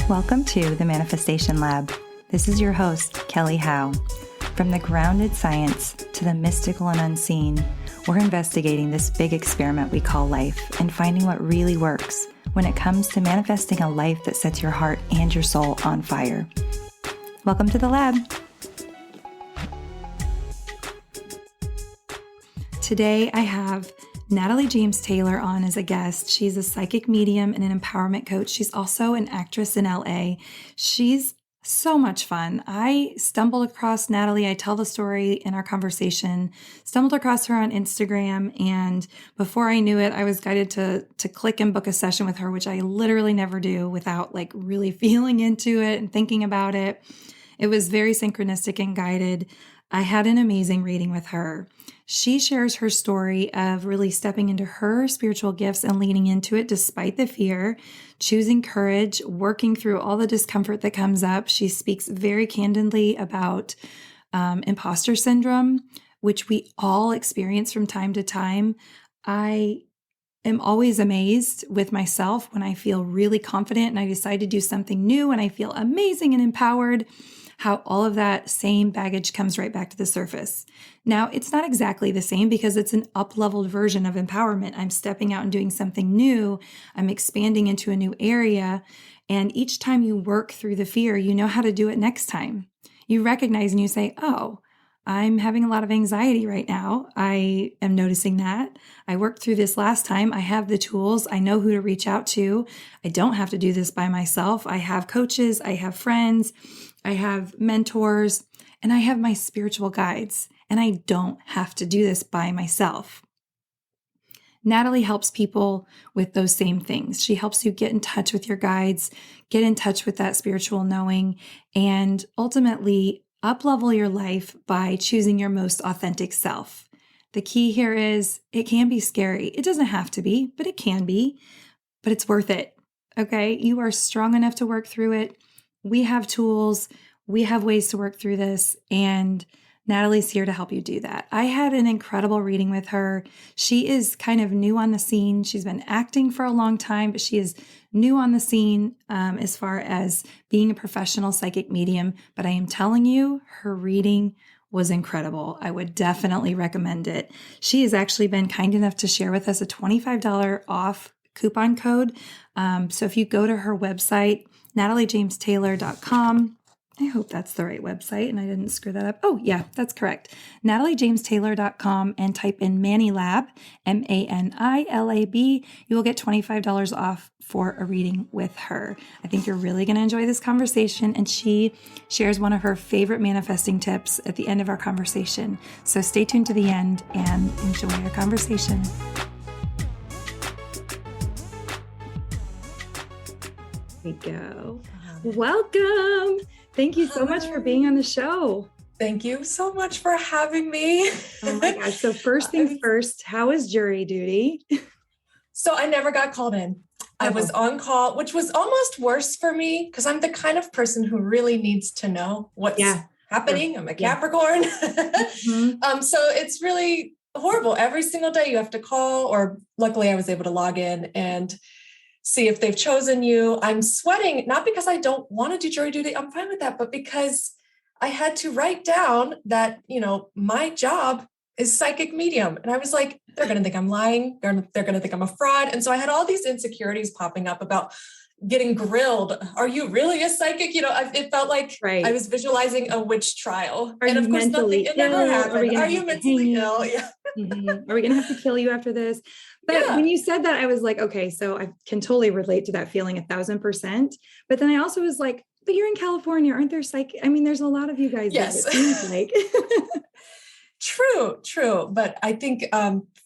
Welcome to the Manifestation Lab. This is your host, Kelly Howe. From the grounded science to the mystical and unseen, we're investigating this big experiment we call life and finding what really works when it comes to manifesting a life that sets your heart and your soul on fire. Welcome to the lab. Today I have Natalie James Taylor on as a guest. She's a psychic medium and an empowerment coach. She's also an actress in LA. She's so much fun. I stumbled across Natalie. I tell the story in our conversation, stumbled across her on Instagram. And before I knew it, I was guided to click and book a session with her, which I literally never do without like really feeling into it and thinking about it. It was very synchronistic and guided. I had an amazing reading with her. She shares her story of really stepping into her spiritual gifts and leaning into it despite the fear, choosing courage, working through all the discomfort that comes up. She speaks very candidly about imposter syndrome, which we all experience from time to time. I am always amazed with myself when I feel really confident and I decide to do something new and I feel amazing and empowered, how all of that same baggage comes right back to the surface. Now, it's not exactly the same because it's an up-leveled version of empowerment. I'm stepping out and doing something new. I'm expanding into a new area. And each time you work through the fear, you know how to do it next time. You recognize and you say, oh, I'm having a lot of anxiety right now. I am noticing that. I worked through this last time. I have the tools. I know who to reach out to. I don't have to do this by myself. I have coaches. I have friends. I have mentors. And I have my spiritual guides. And I don't have to do this by myself. Natalie helps people with those same things. She helps you get in touch with your guides, get in touch with that spiritual knowing, and ultimately up-level your life by choosing your most authentic self. The key here is it can be scary. It doesn't have to be, but it can be, but it's worth it. Okay. You are strong enough to work through it. We have tools. We have ways to work through this. And Natalie's here to help you do that. I had an incredible reading with her. She is kind of new on the scene. She's been acting for a long time, but she is new on the scene as far as being a professional psychic medium. But I am telling you, her reading was incredible. I would definitely recommend it. She has actually been kind enough to share with us a $25 off coupon code. So if you go to her website, nataliejamestaylor.com, I hope that's the right website and I didn't screw that up. Oh, yeah, that's correct. nataliejamestaylor.com and type in Manilab, MANILAB. You will get $25 off for a reading with her. I think you're really going to enjoy this conversation. And she shares one of her favorite manifesting tips at the end of our conversation. So stay tuned to the end and enjoy our conversation. Here we go. Welcome. Thank you so much for being on the show. Thank you so much for having me. Oh my gosh. So first things first, how is jury duty? So I never got called in. I was on call, which was almost worse for me because I'm the kind of person who really needs to know what's happening. I'm a Capricorn. So it's really horrible. Every single day you have to call, or luckily I was able to log in and see if they've chosen you. I'm sweating, not because I don't want to do jury duty. I'm fine with that, but because I had to write down that, my job is psychic medium. And I was like, they're going to think I'm lying. They're going to think I'm a fraud. And so I had all these insecurities popping up about getting grilled. Are you really a psychic? It felt like I was visualizing a witch trial. And of course, it never happened. Are you mentally ill? Yeah. Are we going to have to kill you after this? But when you said that, I was like, okay, so I can totally relate to that feeling 1,000%. But then I also was like, but you're in California. Aren't there there's a lot of you guys. Yes. That it seems like. True. But I think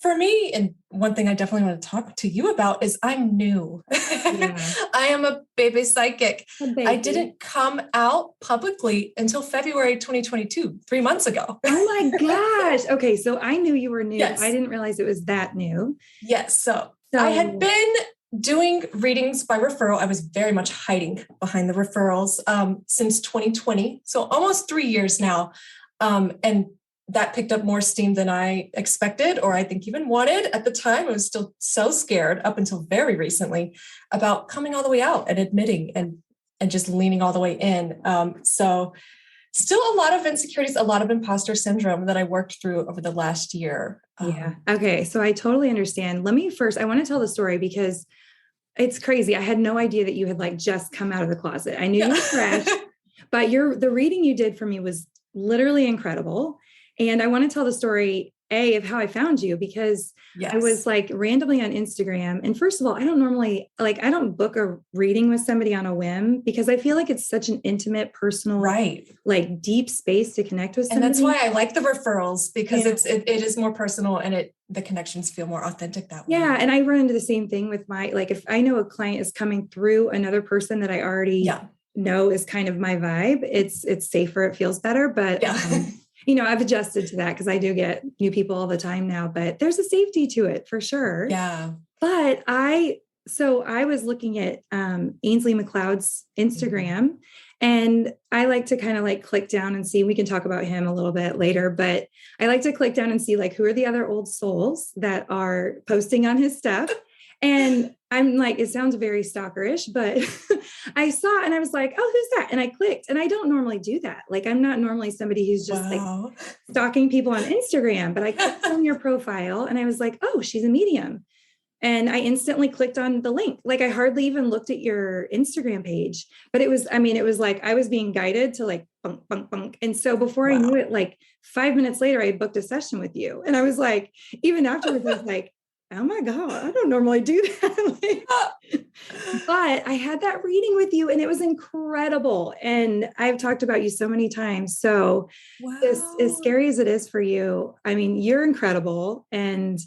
for me, and one thing I definitely want to talk to you about is I'm new. I am a baby psychic. I didn't come out publicly until February 2022, 3 months ago. Oh my gosh. Okay. So I knew you were new. Yes. I didn't realize it was that new. Yes. So I had been doing readings by referral. I was very much hiding behind the referrals since 2020. So almost 3 years now. And that picked up more steam than I expected, or I think even wanted at the time. I was still so scared up until very recently about coming all the way out and admitting and and just leaning all the way in. So still a lot of insecurities, a lot of imposter syndrome that I worked through over the last year. Yeah. Okay. So I totally understand. I want to tell the story because it's crazy. I had no idea that you had like just come out of the closet. I knew you were fresh, but the reading you did for me was literally incredible. And I want to tell the story, of how I found you, because I was like randomly on Instagram. And first of all, I don't book a reading with somebody on a whim because I feel like it's such an intimate, personal, like deep space to connect with somebody. And that's why I like the referrals, because it is more personal and the connections feel more authentic that way. Yeah. And I run into the same thing with if I know a client is coming through another person that I already know is kind of my vibe, it's safer. It feels better. But I've adjusted to that because I do get new people all the time now, but there's a safety to it for sure. Yeah. But I was looking at Ainsley McLeod's Instagram, and I like to kind of like click down and see, we can talk about him a little bit later, but I like to click down and see like, who are the other old souls that are posting on his stuff. And I'm like, it sounds very stalkerish, but I saw and I was like, oh, who's that? And I clicked, and I don't normally do that. Like, I'm not normally somebody who's just like stalking people on Instagram, but I clicked on your profile and I was like, oh, she's a medium. And I instantly clicked on the link. Like, I hardly even looked at your Instagram page, but it was like I was being guided to like bunk, bunk, bunk. And so before I knew it, like 5 minutes later, I booked a session with you. And I was like, even afterwards, I was like, oh my God, I don't normally do that. But I had that reading with you and it was incredible. And I've talked about you so many times. So as scary as it is for you, I mean, you're incredible. And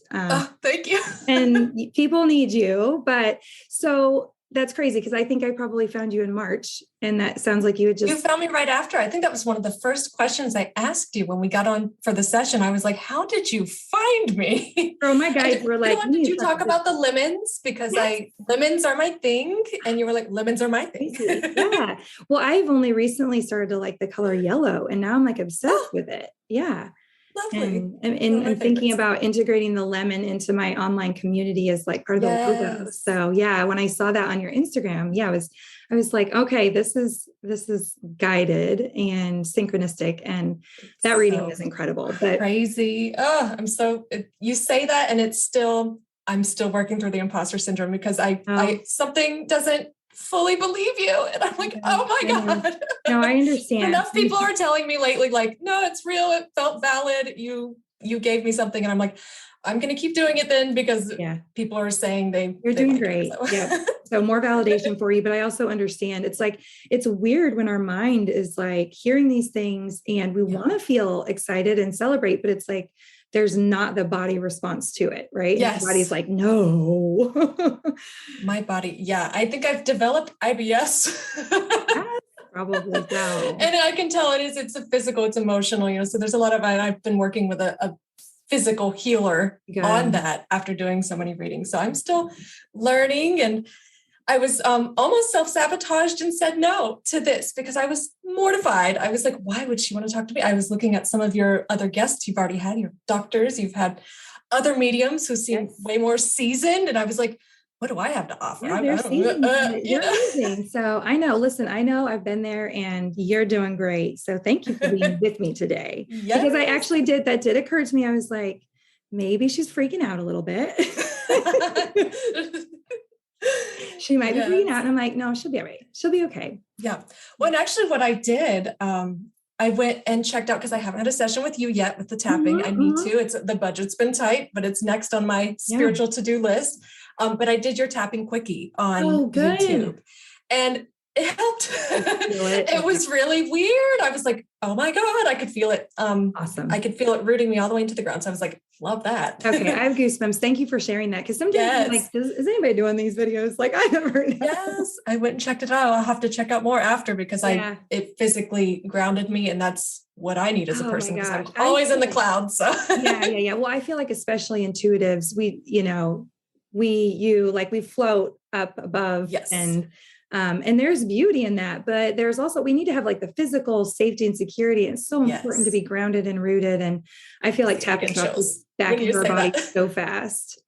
thank you. and people need you. But so that's crazy because I think I probably found you in March, and that sounds like you found me right after. I think that was one of the first questions I asked you when we got on for the session. I was like, how did you find me? Oh, my guys were like, did you talk about the lemons? Because lemons are my thing. And you were like, lemons are my thing. Yeah. Well, I've only recently started to like the color yellow, and now I'm like obsessed with it. Yeah. Lovely. And thinking about integrating the lemon into my online community as like part of the logo. So yeah, when I saw that on your Instagram, I was like, okay, this is guided and synchronistic. And that reading was incredible. But crazy. Oh, you say that and I'm still working through the imposter syndrome because I something doesn't fully believe you. And I'm like, oh my God. No, I understand. Enough people are telling me lately, like, no, it's real. It felt valid. You gave me something. And I'm like, I'm going to keep doing it then because people are saying you're doing great. Yeah. So more validation for you. But I also understand it's like, it's weird when our mind is like hearing these things and we want to feel excited and celebrate, but it's like, there's not the body response to it, right? Yes. The body's like, no. My body. Yeah. I think I've developed IBS. Probably so. And I can tell it's a physical, it's emotional, so there's a lot of, I've been working with a physical healer on that after doing so many readings. So I'm still learning, and I was almost self-sabotaged and said no to this because I was mortified. I was like, why would she want to talk to me? I was looking at some of your other guests you've already had, your doctors, you've had other mediums who seem way more seasoned. And I was like, what do I have to offer? You're amazing. So I know I've been there and you're doing great. So thank you for being with me today. Yes. Because I actually did occur to me. I was like, maybe she's freaking out a little bit. She might be freaking out. And I'm like, no, she'll be all right. She'll be okay. Yeah. Well, and actually what I did, I went and checked out because I haven't had a session with you yet with the tapping. I need to. The budget's been tight, but it's next on my spiritual to-do list. But I did your tapping quickie on YouTube, and it helped. It was really weird. I was like, oh my God, I could feel it. Awesome. I could feel it rooting me all the way into the ground. So I was like, love that. Okay. I have goosebumps. Thank you for sharing that. Cause sometimes I'm like, is anybody doing these videos? Like I never know. Yes. I went and checked it out. I'll have to check out more after because it physically grounded me, and that's what I need as a person because I'm always in the clouds. So yeah. Well, I feel like especially intuitives, we float up above and there's beauty in that, but there's also, we need to have like the physical safety and security. And it's so important to be grounded and rooted. And I feel like tapping drops back into our body so fast.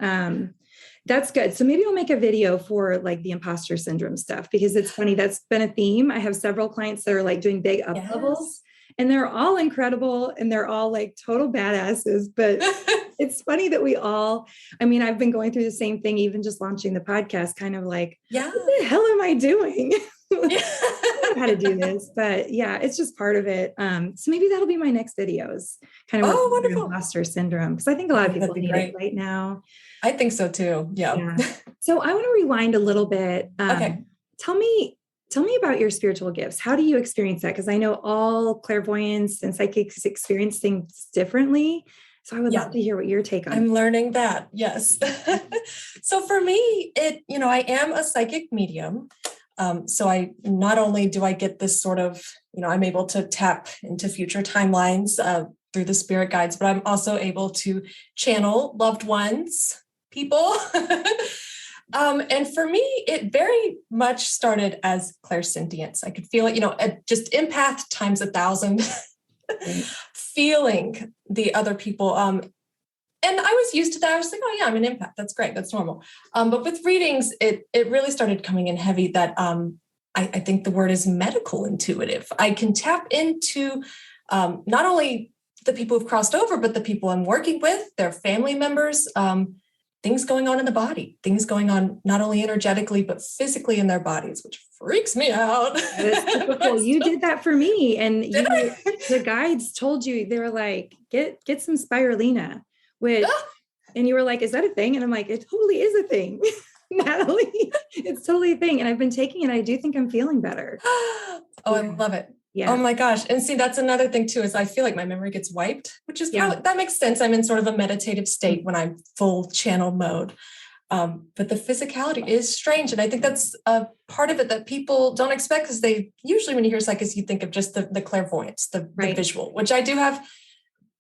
That's good. So maybe I'll make a video for like the imposter syndrome stuff, because it's funny. That's been a theme. I have several clients that are like doing big up levels, and they're all incredible and they're all like total badasses. But it's funny that I've been going through the same thing, even just launching the podcast, kind of like, what the hell am I doing? I don't know how to do this, but yeah, it's just part of it. So maybe that'll be my next videos, kind of wonderful. Imposter syndrome, because I think a lot of people need it right now. I think so too. Yeah. So I want to rewind a little bit. Okay. Tell me about your spiritual gifts. How do you experience that? Because I know all clairvoyants and psychics experience things differently. So I would love to hear what your take on it. I'm learning that. Yes. So for me, I am a psychic medium. So I not only do I get this sort of, I'm able to tap into future timelines through the spirit guides, but I'm also able to channel loved ones, people. And for me, it very much started as clairsentience. I could feel it, just empath times 1,000, feeling the other people. And I was used to that. I was like, oh yeah, I'm an empath. That's great. That's normal. But with readings, it really started coming in heavy that I think the word is medical intuitive. I can tap into not only the people who've crossed over, but the people I'm working with, their family members, things going on in the body, things going on not only energetically, but physically in their bodies, which freaks me out. That's typical. You did that for me. And the guides told you, they were like, get some spirulina, and you were like, is that a thing? And I'm like, it totally is a thing, Natalie. It's totally a thing. And I've been taking it. I do think I'm feeling better. I love it. Yeah. Oh my gosh. And see, that's another thing too, is I feel like my memory gets wiped, which is probably, that makes sense. I'm in sort of a meditative state when I'm full channel mode. But the physicality is strange. And I think that's a part of it that people don't expect, because they usually, when you hear psychics, you think of just the clairvoyance, the visual, which I do have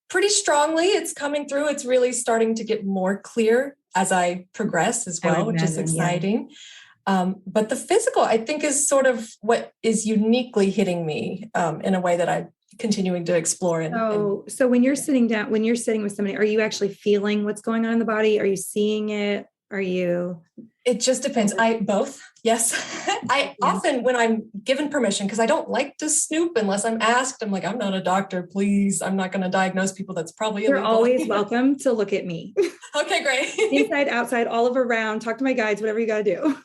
pretty strongly. It's coming through. It's really starting to get more clear as I progress as well, which is exciting. But the physical, I think, is sort of what is uniquely hitting me in a way that I'm continuing to explore. So when you're sitting down, when you're sitting with somebody, are you actually feeling what's going on in the body? Are you seeing it? It just depends. Both. Yes. Often, when I'm given permission, because I don't like to snoop unless I'm asked, I'm like, I'm not a doctor, please. I'm not going to diagnose people. That's probably illegal. You're always welcome to look at me. Okay, great. Inside, outside, all of around, talk to my guides, whatever you got to do.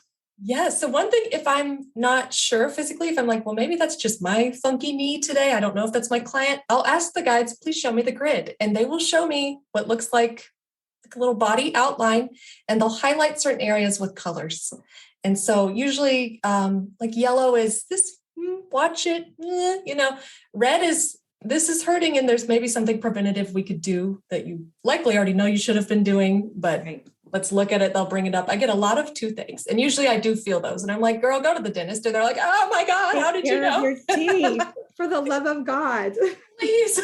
Yes. So one thing, if I'm not sure physically, if I'm like, well, maybe that's just my funky knee today, I don't know if that's my client, I'll ask the guides, please show me the grid. And they will show me what looks like a little body outline, and they'll highlight certain areas with colors. And so usually like yellow is this, watch it, red is, this is hurting, and there's maybe something preventative we could do that you likely already know you should have been doing, but let's look at it. They'll bring it up. I get a lot of toothaches, and usually I do feel those. And I'm like, girl, go to the dentist. And they're like, oh my God, how did you know? Your teeth, for the love of God. Please,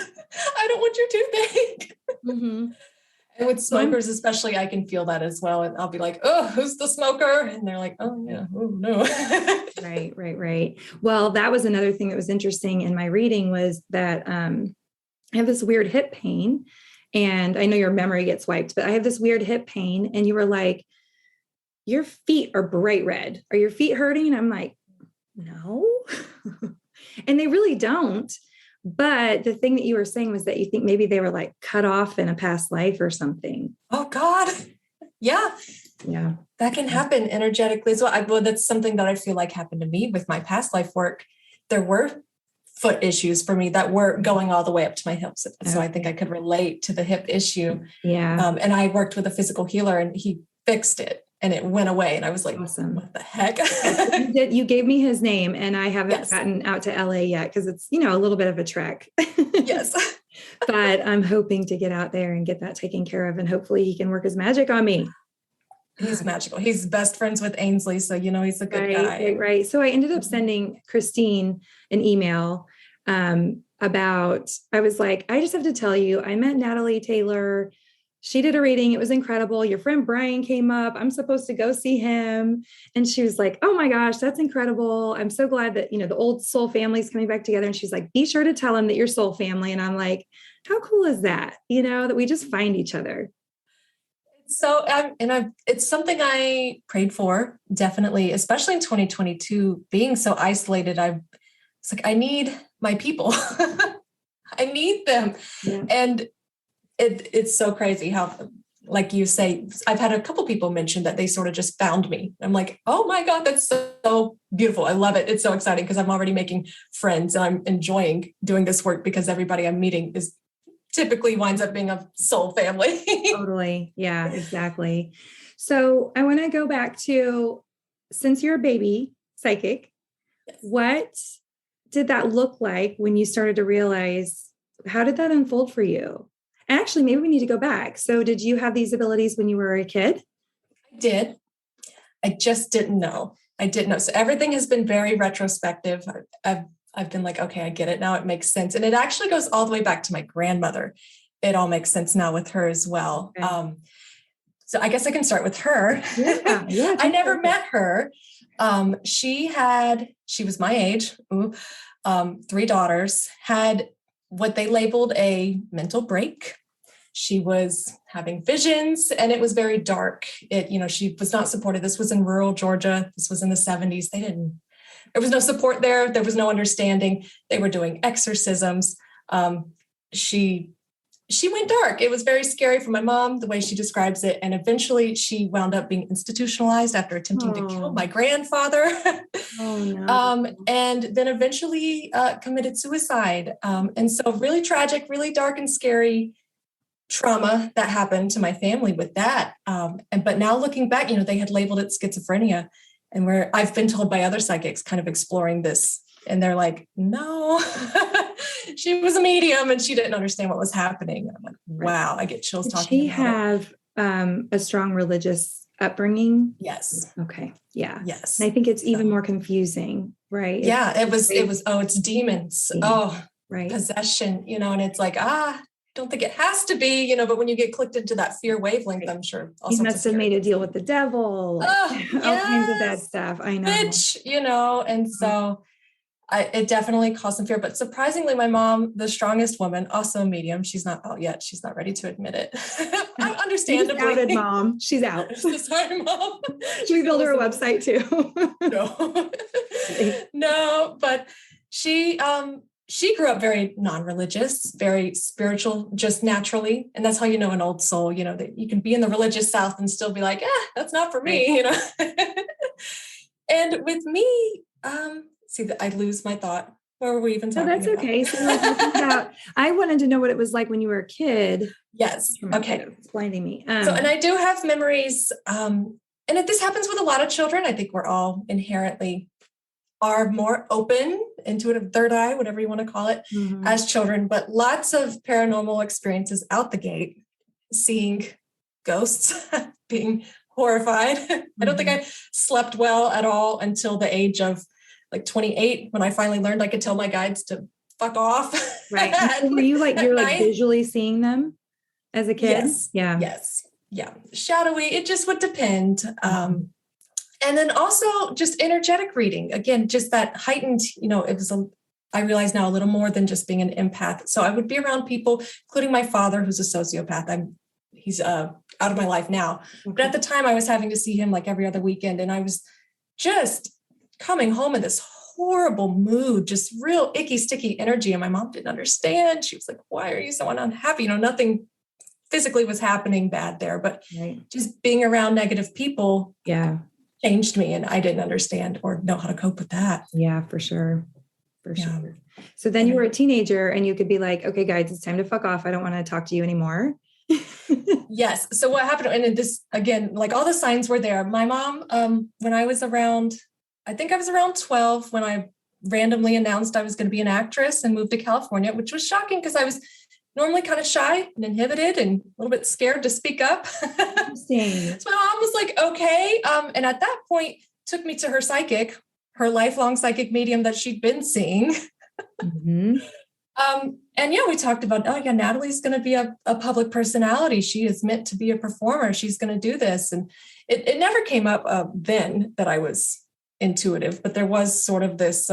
I don't want your toothache. Mm-hmm. And with smokers, especially, I can feel that as well. And I'll be like, oh, who's the smoker? And they're like, oh yeah, oh no. Right. Well, that was another thing that was interesting in my reading, was that I have this weird hip pain. And I know your memory gets wiped, but I have this weird hip pain. And you were like, your feet are bright red. Are your feet hurting? And I'm like, no. And they really don't. But the thing that you were saying was that you think maybe they were like cut off in a past life or something. Oh God. Yeah. That can happen energetically as well. Well, that's something that I feel like happened to me with my past life work. There were foot issues for me that were going all the way up to my hips. So I think I could relate to the hip issue. Yeah. And I worked with a physical healer, and he fixed it, and it went away. And I was like, awesome. What the heck? You gave me his name, and I haven't gotten out to LA yet, because it's, a little bit of a trek. Yes. But I'm hoping to get out there and get that taken care of. And hopefully he can work his magic on me. He's magical. He's best friends with Ainsley. So, he's a good guy. Right. So I ended up sending Christine an email about, I was like, I just have to tell you, I met Natalie Taylor. She did a reading. It was incredible. Your friend Brian came up. I'm supposed to go see him. And she was like, oh my gosh, that's incredible. I'm so glad that, the old soul family is coming back together. And she's like, be sure to tell him that you're soul family. And I'm like, how cool is that? That we just find each other. So, it's something I prayed for, definitely, especially in 2022, being so isolated. It's like, I need my people. I need them. Yeah. And it's so crazy how, like you say, I've had a couple people mention that they sort of just found me. I'm like, oh my God, that's so beautiful. I love it. It's so exciting because I'm already making friends and I'm enjoying doing this work because everybody I'm meeting is typically winds up being a soul family. Totally. Yeah, exactly. So I want to go back to, since you're a baby psychic, what did that look like when you started to realize, how did that unfold for you? Actually, maybe we need to go back. So did you have these abilities when you were a kid? I did. I just didn't know. I didn't know. So everything has been very retrospective. I've been like, okay, I get it now. It makes sense. And it actually goes all the way back to my grandmother. It all makes sense now with her as well. Okay. So I guess I can start with her. Yeah. I never met her. She was my age, 3 daughters, had what they labeled a mental break. She was having visions and it was very dark. She was not supported. This was in rural Georgia. This was in the 70s. There was no support there. There was no understanding. They were doing exorcisms. She went dark. It was very scary for my mom, the way she describes it. And eventually she wound up being institutionalized after attempting to kill my grandfather. And then eventually committed suicide. And so really tragic, really dark and scary trauma that happened to my family with that. But now looking back, they had labeled it schizophrenia. And where I've been told by other psychics kind of exploring this, and they're like, no, she was a medium and she didn't understand what was happening. I'm like, wow, I get chills talking about it. Did she have a strong religious upbringing? Yes. Okay. Yeah. Yes. And I think it's even more confusing, right? Yeah. It was, it's demons. Oh, right. Possession, and it's like, I don't think it has to be, but when you get clicked into that fear wavelength, I'm sure. You must have made a deal with the devil, all kinds of bad stuff. I know. Bitch, and so it definitely caused some fear, but surprisingly, my mom, the strongest woman, also a medium. She's not out yet. She's not ready to admit it. Understandably. She's outed, Mom. She's out. Sorry, Mom. Should we build her a website too? No, but she grew up very non-religious, very spiritual, just naturally. And that's how an old soul, that you can be in the religious South and still be like, that's not for me, And with me, see that I lose my thought. What were we even talking about? That's okay. So I wanted to know what it was like when you were a kid. Yes. Okay. Explaining me. And I do have memories. And this happens with a lot of children. I think we're all inherently are more open, intuitive, third eye, whatever you want to call it, as children, but lots of paranormal experiences out the gate, seeing ghosts, being horrified. I don't think I slept well at all until the age of like 28, when I finally learned I could tell my guides to fuck off. Right. Were you you're visually seeing them as a kid? Yes. Yeah. Yes. Yeah. Shadowy. It just would depend. And then also just energetic reading. Again, just that heightened, I realize now a little more than just being an empath. So I would be around people, including my father, who's a sociopath. He's out of my life now. Okay. But at the time I was having to see him like every other weekend. And I was just coming home in this horrible mood, just real icky, sticky energy. And my mom didn't understand. She was like, why are you so unhappy? Nothing physically was happening bad there, but just being around negative people. Yeah. Changed me, and I didn't understand or know how to cope with that. Yeah, for sure. For sure. So then you were a teenager and you could be like, okay, guys, it's time to fuck off. I don't want to talk to you anymore. Yes. So what happened? And this, again, like all the signs were there. My mom, when I was around 12, when I randomly announced I was going to be an actress and moved to California, which was shocking because I was normally kind of shy and inhibited and a little bit scared to speak up. Interesting. So my mom was like, okay. And at that point took me to her psychic, her lifelong psychic medium that she'd been seeing. And we talked about, Natalie's going to be a public personality. She is meant to be a performer. She's going to do this. And it never came up then that I was intuitive, but there was sort of this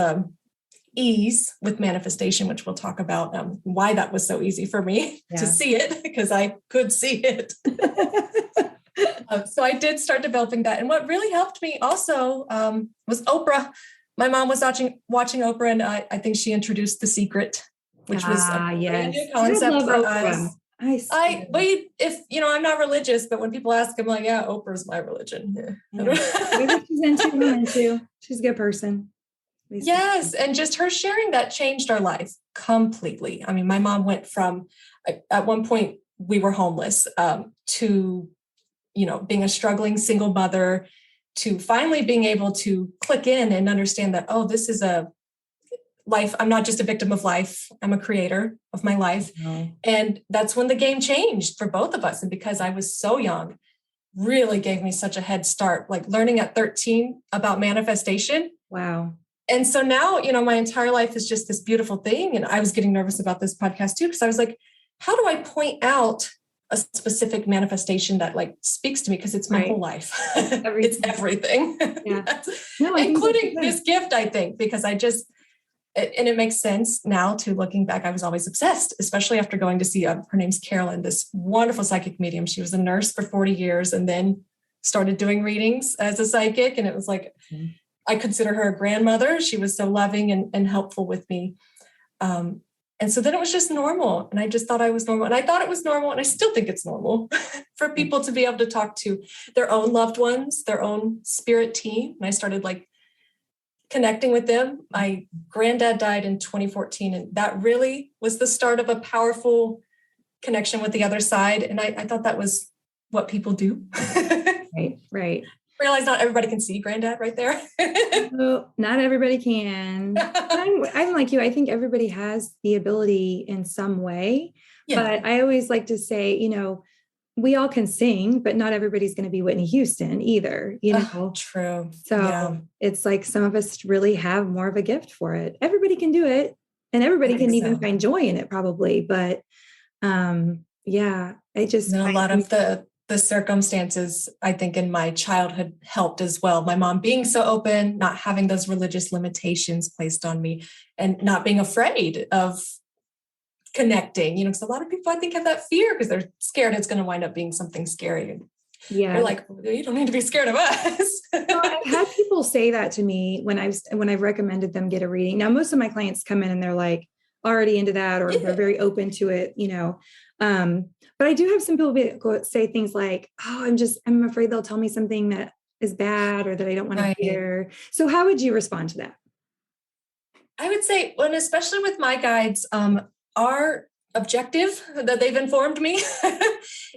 ease with manifestation, which we'll talk about why that was so easy for me to see it, because I could see it. So I did start developing that. And what really helped me also was Oprah. My mom was watching Oprah, and I think she introduced The Secret, which was a brand new concept for us. I'm not religious, but when people ask, I'm like, yeah, Oprah's my religion. Yeah. She's a good person. Yes. And just her sharing that changed our life completely. I mean, my mom went from, at one point we were homeless, to, being a struggling single mother, to finally being able to click in and understand that, oh, this is a life. I'm not just a victim of life. I'm a creator of my life. Mm-hmm. And that's when the game changed for both of us. And because I was so young, really gave me such a head start, like learning at 13 about manifestation. Wow. And so now, my entire life is just this beautiful thing. And I was getting nervous about this podcast too, because I was like, how do I point out a specific manifestation that like speaks to me? Because it's my whole life. It's everything. Yeah. Including this gift, I think, because and it makes sense now to looking back. I was always obsessed, especially after going to see, her name's Carolyn, this wonderful psychic medium. She was a nurse for 40 years and then started doing readings as a psychic. And it was like, I consider her a grandmother. She was so loving and helpful with me. And so then it was just normal. And I just thought I was normal. And I thought it was normal. And I still think it's normal for people to be able to talk to their own loved ones, their own spirit team. And I started like connecting with them. My granddad died in 2014. And that really was the start of a powerful connection with the other side. And I thought that was what people do. Right. Realize not everybody can see granddad right there. No, not everybody can. I'm like you. I think everybody has the ability in some way, but I always like to say, we all can sing, but not everybody's going to be Whitney Houston either, True. So it's like some of us really have more of a gift for it. Everybody can do it, and everybody can even find joy in it probably. But a lot of the circumstances, I think, in my childhood helped as well. My mom being so open, not having those religious limitations placed on me, and not being afraid of connecting, because a lot of people, I think, have that fear because they're scared it's going to wind up being something scary. Yeah. They're like, you don't need to be scared of us. Well, I've had people say that to me when I've recommended them get a reading. Now, most of my clients come in and they're like already into that, or they're very open to it, but I do have some people say things like, oh, I'm afraid they'll tell me something that is bad or that I don't want to hear. So how would you respond to that? I would say, especially with my guides, our objective that they've informed me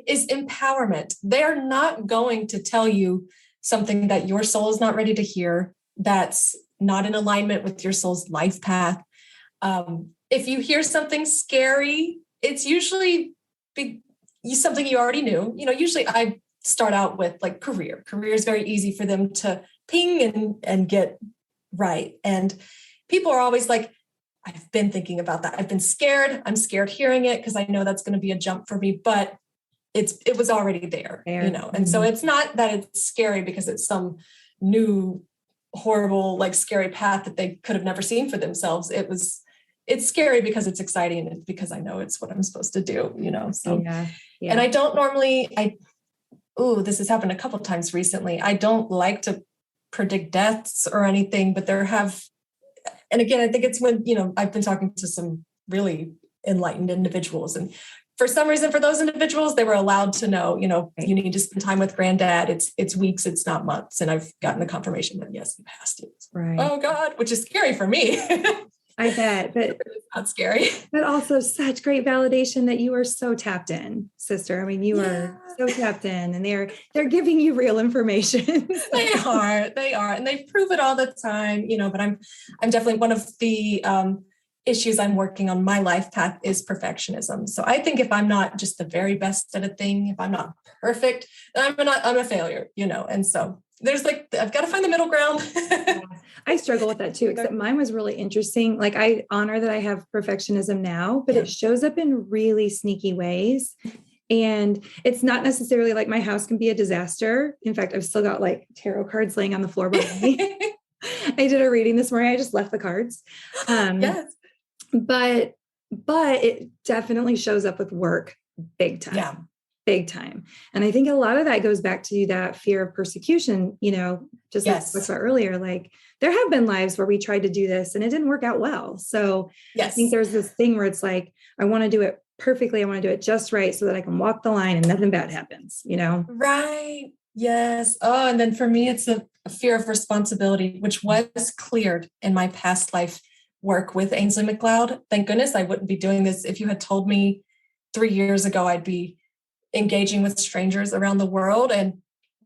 is empowerment. They're not going to tell you something that your soul is not ready to hear, that's not in alignment with your soul's life path. If you hear something scary, it's usually something you already knew. Usually I start out with like career. Career is very easy for them to ping and get right. And people are always like, I've been thinking about that. I've been scared. I'm scared hearing it because I know that's going to be a jump for me, but it was already there. And so it's not that it's scary because it's some new horrible, like scary path that they could have never seen for themselves. It's scary because it's exciting and because I know it's what I'm supposed to do, so, and I don't normally, this has happened a couple of times recently. I don't like to predict deaths or anything, but and again, I think it's when, I've been talking to some really enlightened individuals, and for some reason, for those individuals, they were allowed to know, you need to spend time with granddad. It's weeks, it's not months. And I've gotten the confirmation that yes, he passed it. Right. Oh God, which is scary for me. I bet, but it's not scary. But also such great validation that you are so tapped in, sister. I mean, you are so tapped in, and they're giving you real information. They are, and they prove it all the time, but I'm definitely one of the issues I'm working on my life path is perfectionism. So I think if I'm not just the very best at a thing, if I'm not perfect, then I'm a failure, and so there's I've got to find the middle ground. I struggle with that too, except mine was really interesting. Like I honor that I have perfectionism now, but it shows up in really sneaky ways. And it's not necessarily like my house can be a disaster. In fact, I've still got like tarot cards laying on the floor behind me. I did a reading this morning. I just left the cards. Yes. But it definitely shows up with work big time. Yeah. big time. And I think a lot of that goes back to that fear of persecution, just like we talked about earlier, like there have been lives where we tried to do this and it didn't work out well. So I think there's this thing where it's like, I want to do it perfectly. I want to do it just right so that I can walk the line and nothing bad happens, Right. Yes. Oh, and then for me, it's a fear of responsibility, which was cleared in my past life work with Ainsley McLeod. Thank goodness I wouldn't be doing this. If you had told me 3 years ago, I'd be engaging with strangers around the world and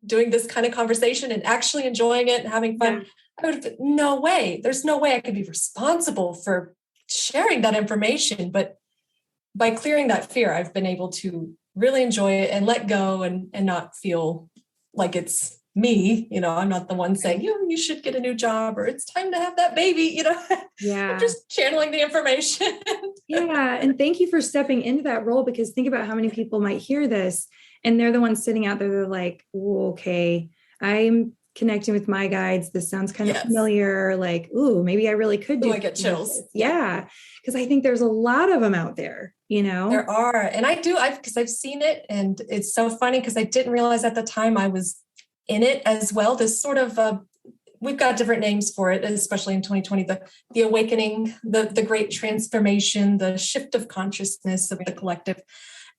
doing this kind of conversation and actually enjoying it and having fun. Yeah. I would have, no way. There's no way I could be responsible for sharing that information. But by clearing that fear, I've been able to really enjoy it and let go and not feel like it's me. I'm not the one saying, you should get a new job or it's time to have that baby, Yeah. I'm just channeling the information. Yeah. And thank you for stepping into that role, because think about how many people might hear this and they're the ones sitting out there. They're like, oh, okay, I'm connecting with my guides. This sounds kind of familiar. Like, ooh, maybe I really could do. I get chills. Yeah. Because I think there's a lot of them out there, There are. And because I've seen it, and it's so funny because I didn't realize at the time I was in it as well. This sort of, we've got different names for it, especially in 2020, the awakening, the great transformation, the shift of consciousness of the collective.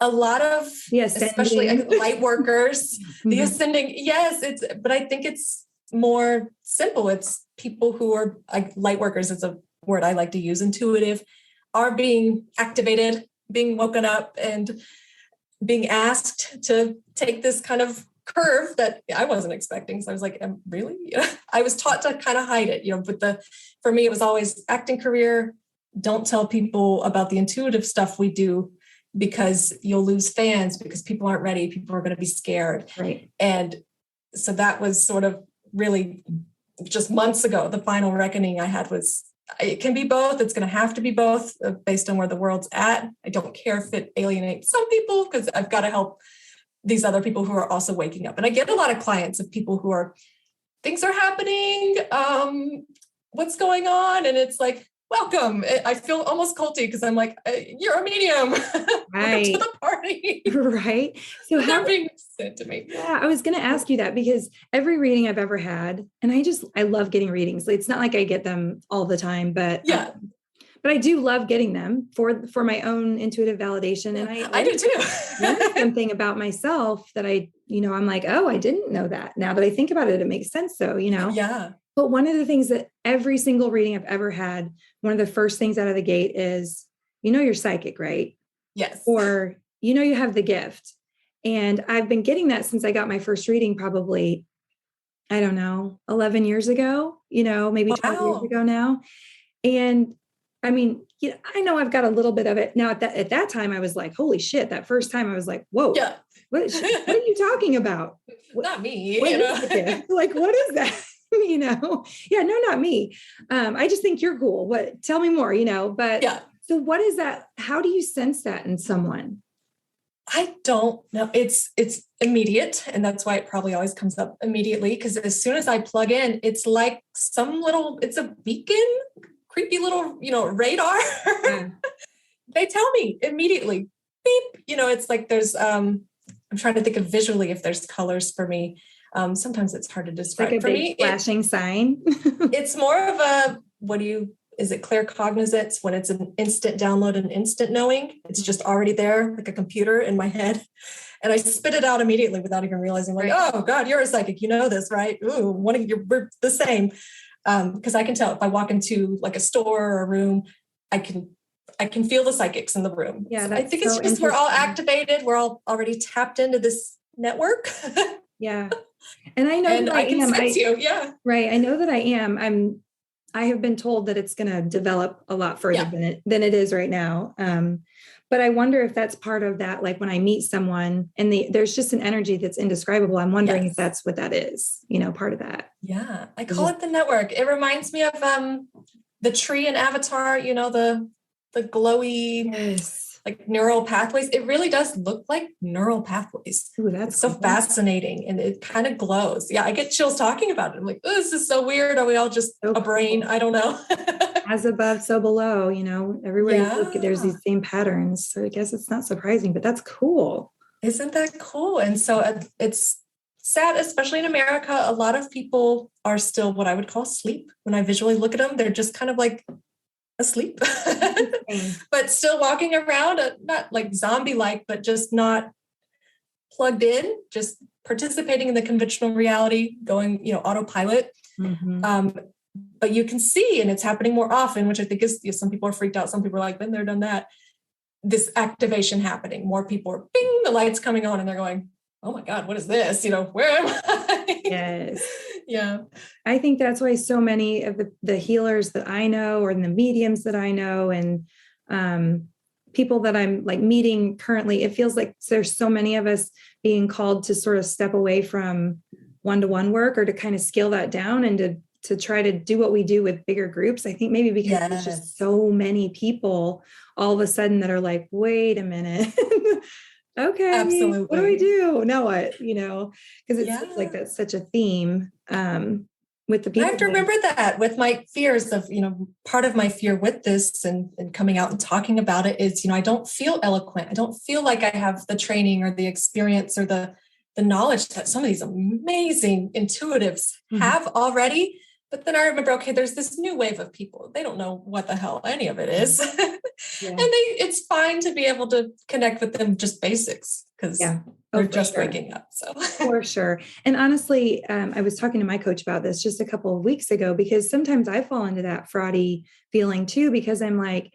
A lot of, especially light workers, the ascending. Yes, but I think it's more simple. It's people who are like light workers. It's a word I like to use, intuitive, are being activated, being woken up and being asked to take this kind of curve that I wasn't expecting. So I was like, really? I was taught to kind of hide it, but for me, it was always acting career. Don't tell people about the intuitive stuff we do because you'll lose fans, because people aren't ready. People are going to be scared. Right. And so that was sort of really just months ago. The final reckoning I had was, it can be both. It's going to have to be both based on where the world's at. I don't care if it alienates some people, because I've got to help these other people who are also waking up. And I get a lot of clients of people who are, things are happening. What's going on? And it's like, welcome. I feel almost culty because I'm like, you're a medium. Right. Welcome to the party. Right. So how being sent to me. Yeah, I was going to ask you that, because every reading I've ever had, and I love getting readings. It's not like I get them all the time, but but I do love getting them for my own intuitive validation. And I do too. Learned something about myself that I'm like, oh, I didn't know that. Now that I think about it, it makes sense though, Yeah. But one of the things that every single reading I've ever had, one of the first things out of the gate is, you're psychic, right? Yes. Or, you have the gift. And I've been getting that since I got my first reading, probably, I don't know, 11 years ago, maybe 12 years ago now. And I mean, I know I've got a little bit of it now. At that time, I was like, holy shit. That first time I was like, whoa, what are you talking about? Not me. Like, what is that? Yeah, no, not me. I just think you're cool. Tell me more, but so what is that? How do you sense that in someone? I don't know. It's immediate. And that's why it probably always comes up immediately. Because as soon as I plug in, it's like it's a beacon, creepy little, radar. Yeah. They tell me immediately, beep, it's like there's, I'm trying to think of visually if there's colors for me. Sometimes it's hard to describe. Like a for big me, flashing sign. It's more of a, is it claircognizance, when it's an instant download and instant knowing? It's just already there, like a computer in my head. And I spit it out immediately without even realizing, like, oh God, you're a psychic. You know this, right? Ooh, we're the same. Because I can tell if I walk into like a store or a room, I can feel the psychics in the room. Yeah, so I think it's just, we're all activated. We're all already tapped into this network. Yeah. And I know that I can sense you. Yeah. Right. I know that I am. I have been told that it's going to develop a lot further than it is right now. But I wonder if that's part of that. Like when I meet someone and there's just an energy that's indescribable. I'm wondering if that's what that is, part of that. Yeah. I call it the network. It reminds me of the tree in Avatar, the glowy, like neural pathways. It really does look like neural pathways. Ooh, that's so fascinating. And it kind of glows. Yeah. I get chills talking about it. I'm like, oh, this is so weird. Are we all just a brain? I don't know. As above, so below, everywhere you look, there's these same patterns. So I guess it's not surprising, but that's cool. Isn't that cool? And so it's sad, especially in America. A lot of people are still what I would call asleep. When I visually look at them, they're just kind of like asleep, but still walking around, not like zombie-like, but just not plugged in, just participating in the conventional reality, going, autopilot. But you can see, and it's happening more often, which I think is, some people are freaked out. Some people are like, been there, done that. This activation happening. More people are, bing, the lights coming on, and they're going, oh my God, what is this? Where am I? Yes. Yeah. I think that's why so many of the healers that I know, or the mediums that I know, and people that I'm like meeting currently, it feels like there's so many of us being called to sort of step away from one-to-one work, or to kind of scale that down, and to try to do what we do with bigger groups. I think maybe because there's just so many people all of a sudden that are like, wait a minute. Okay. Absolutely. What do we do? Now what? Because it seems like that's such a theme with the people. I have to remember that with my fears of, part of my fear with this and coming out and talking about it is, I don't feel eloquent. I don't feel like I have the training or the experience or the knowledge that some of these amazing intuitives have already. But then I remember, okay, there's this new wave of people. They don't know what the hell any of it is. And it's fine to be able to connect with them, just basics, because we're just waking up. So for sure. And honestly, I was talking to my coach about this just a couple of weeks ago, because sometimes I fall into that fraudy feeling too, because I'm like,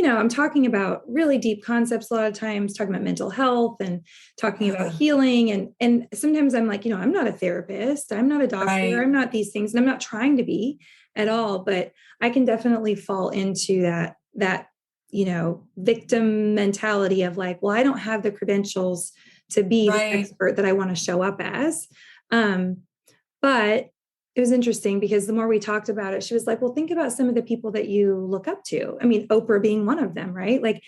I'm talking about really deep concepts a lot of times, talking about mental health and talking about healing. And sometimes I'm like, I'm not a therapist. I'm not a doctor. I'm not these things. And I'm not trying to be at all, but I can definitely fall into that victim mentality of like, well, I don't have the credentials to be the expert that I want to show up as. But it was interesting because the more we talked about it, she was like, well, think about some of the people that you look up to. I mean, Oprah being one of them, right? Like,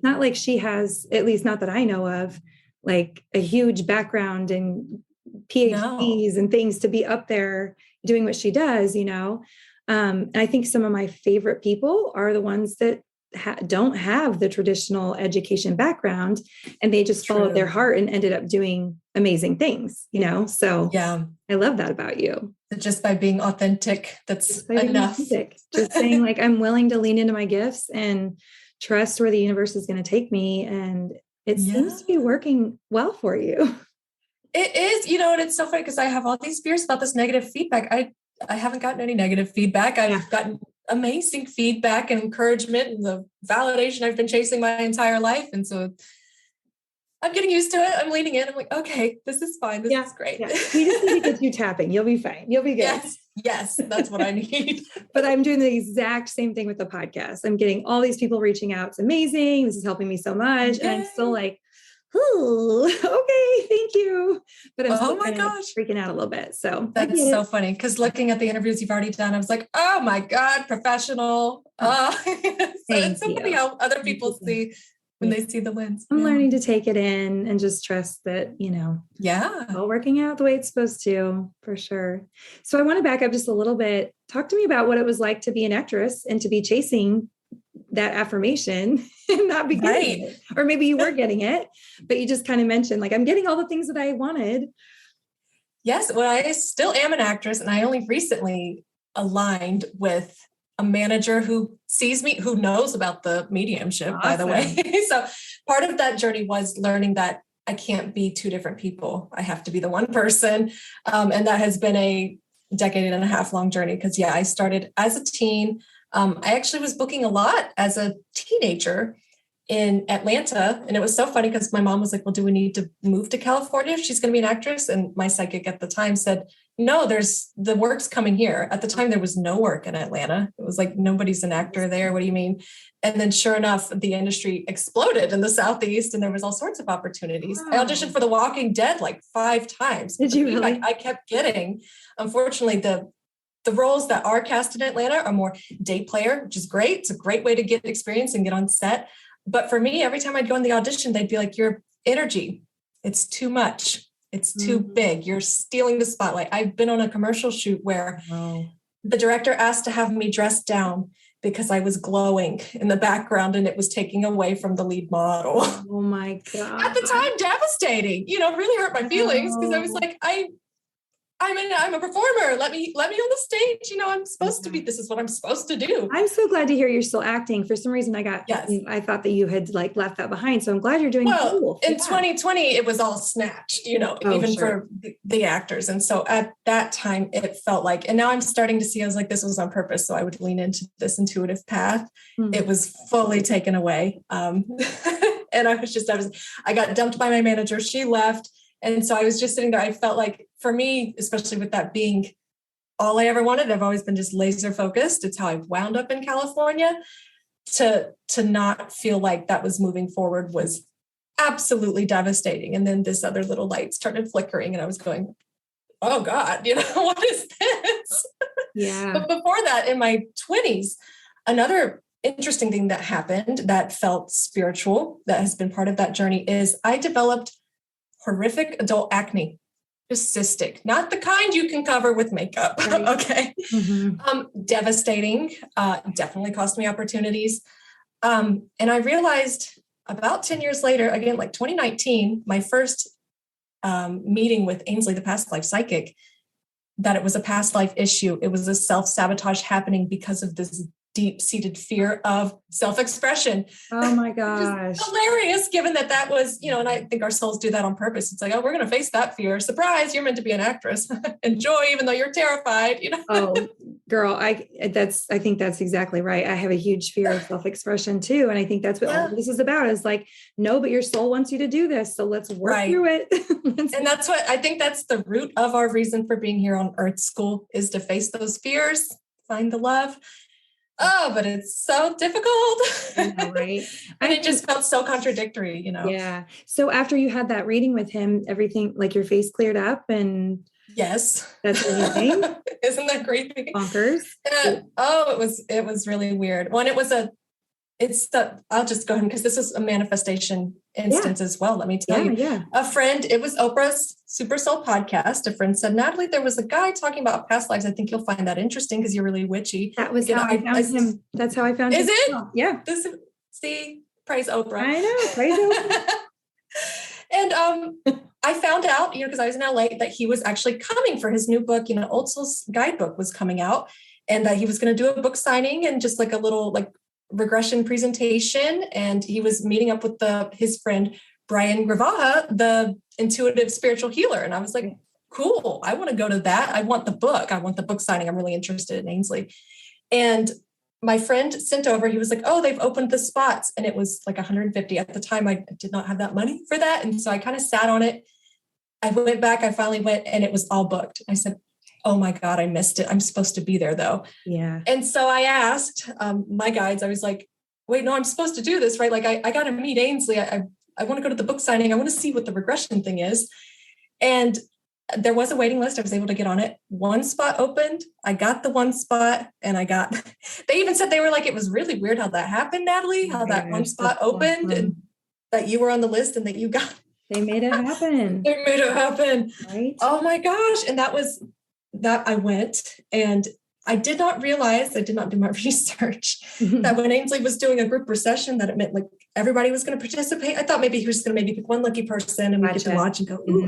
not like she has, at least not that I know of, like a huge background in PhDs and things to be up there doing what she does, and I think some of my favorite people are the ones that don't have the traditional education background, and they just followed their heart and ended up doing amazing things, so I love that about you. Just by being authentic, that's enough. Just saying like, I'm willing to lean into my gifts and trust where the universe is going to take me. And it seems to be working well for you. It is, and it's so funny because I have all these fears about this negative feedback. I haven't gotten any negative feedback. I've gotten amazing feedback and encouragement and the validation I've been chasing my entire life. And so I'm getting used to it. I'm leaning in. I'm like, okay, this is fine. This is great. We just need to get you tapping. You'll be fine. You'll be good. Yes, that's what I need. But I'm doing the exact same thing with the podcast. I'm getting all these people reaching out. It's amazing. This is helping me so much. And I'm still like, oh, okay, thank you. But I'm still kind of freaking out a little bit. So that's so funny because looking at the interviews you've already done, I was like, oh my God, professional. So it's so funny how other people see when they see the wins. I'm learning to take it in and just trust that, all working out the way it's supposed to, for sure. So I want to back up just a little bit. Talk to me about what it was like to be an actress and to be chasing that affirmation and not be getting it. Or maybe you were getting it, but you just kind of mentioned like, I'm getting all the things that I wanted. Yes. Well, I still am an actress, and I only recently aligned with a manager who sees me, who knows about the mediumship, by the way. So part of that journey was learning that I can't be two different people. I have to be the one person. And that has been a decade and a half long journey. Because I started as a teen. I actually was booking a lot as a teenager in Atlanta. And it was so funny because my mom was like, well, do we need to move to California if she's going to be an actress? And my psychic at the time said, no, there's the work's coming here. At the time, there was no work in Atlanta. It was like, nobody's an actor there. What do you mean? And then sure enough, the industry exploded in the Southeast and there was all sorts of opportunities. Wow. I auditioned for The Walking Dead like 5 times. Did you really? I kept getting, unfortunately, the roles that are cast in Atlanta are more day player, which is great. It's a great way to get experience and get on set. But for me, every time I'd go in the audition, they'd be like, your energy, it's too much. It's too big. You're stealing the spotlight. I've been on a commercial shoot where the director asked to have me dressed down because I was glowing in the background and it was taking away from the lead model. Oh my God. At the time, devastating, really hurt my feelings because I was like, I'm a performer. Let me on the stage. I'm supposed to be, this is what I'm supposed to do. I'm so glad to hear you're still acting. For some reason, I thought that you had left that behind. So I'm glad you're doing cool. In 2020, it was all snatched, for the actors. And so at that time it felt like, and now I'm starting to see, I was like, this was on purpose. So I would lean into this intuitive path. Mm-hmm. It was fully taken away. And I got dumped by my manager. She left. And so I was just sitting there. I felt like for me, especially with that being all I ever wanted, I've always been just laser focused. It's how I wound up in California. To not feel like that was moving forward was absolutely devastating. And then this other little light started flickering and I was going, oh God, what is this? Yeah. But before that, in my 20s, another interesting thing that happened that felt spiritual, that has been part of that journey, is I developed horrific adult acne, just cystic, not the kind you can cover with makeup. Right. Okay. Mm-hmm. Devastating, definitely cost me opportunities. And I realized about 10 years later, again, like 2019, my first meeting with Ainsley, the past life psychic, that it was a past life issue. It was a self-sabotage happening because of this deep-seated fear of self-expression. Oh my gosh. Hilarious, given that was, and I think our souls do that on purpose. It's like, oh, we're going to face that fear. Surprise, you're meant to be an actress. Enjoy, even though you're terrified, Oh, girl, I think that's exactly right. I have a huge fear of self-expression too. And I think that's what all this is about, is like, no, but your soul wants you to do this. So let's work through it. And that's what I think that's the root of our reason for being here on Earth School, is to face those fears, find the love. Oh, but it's so difficult. I know, right? And it just felt so contradictory, Yeah. So after you had that reading with him, everything, like your face cleared up and... Yes. That's amazing. Isn't that crazy? Bonkers. It was really weird. I'll just go ahead, because this is a manifestation instance as well. Let me tell you. Yeah. A friend, it was Oprah's Super Soul podcast. A friend said, Natalie, there was a guy talking about past lives. I think you'll find that interesting because you're really witchy. That was how I found him. That's how I found him. Is it? Yeah. See, praise Oprah. I know. Praise Oprah. And I found out, because I was in LA, that he was actually coming for his new book. Old Soul's guidebook was coming out, and that he was going to do a book signing and just like a little regression presentation. And he was meeting up with his friend, Brian Gravaha, the intuitive spiritual healer. And I was like, cool, I want to go to that. I want the book. I want the book signing. I'm really interested in Ainsley. And my friend sent over, he was like, oh, they've opened the spots. And it was like 150 at the time. I did not have that money for that. And so I kind of sat on it. I went back, I finally went, and it was all booked. I said, oh my God, I missed it. I'm supposed to be there though. Yeah. And so I asked my guides, I was like, wait, no, I'm supposed to do this, right? Like I got to meet Ainsley. I want to go to the book signing. I want to see what the regression thing is. And there was a waiting list. I was able to get on it. One spot opened. I got the one spot, and they even said, they were like, it was really weird how that happened, Natalie, how that one spot opened and that you were on the list and that you got. They made it happen. They made it happen. Right. Oh my gosh. And that I went, and I did not realize, I did not do my research, that when Ainsley was doing a group recession, that it meant like everybody was going to participate. I thought maybe he was just going to maybe pick one lucky person and we get to watch and go, ooh,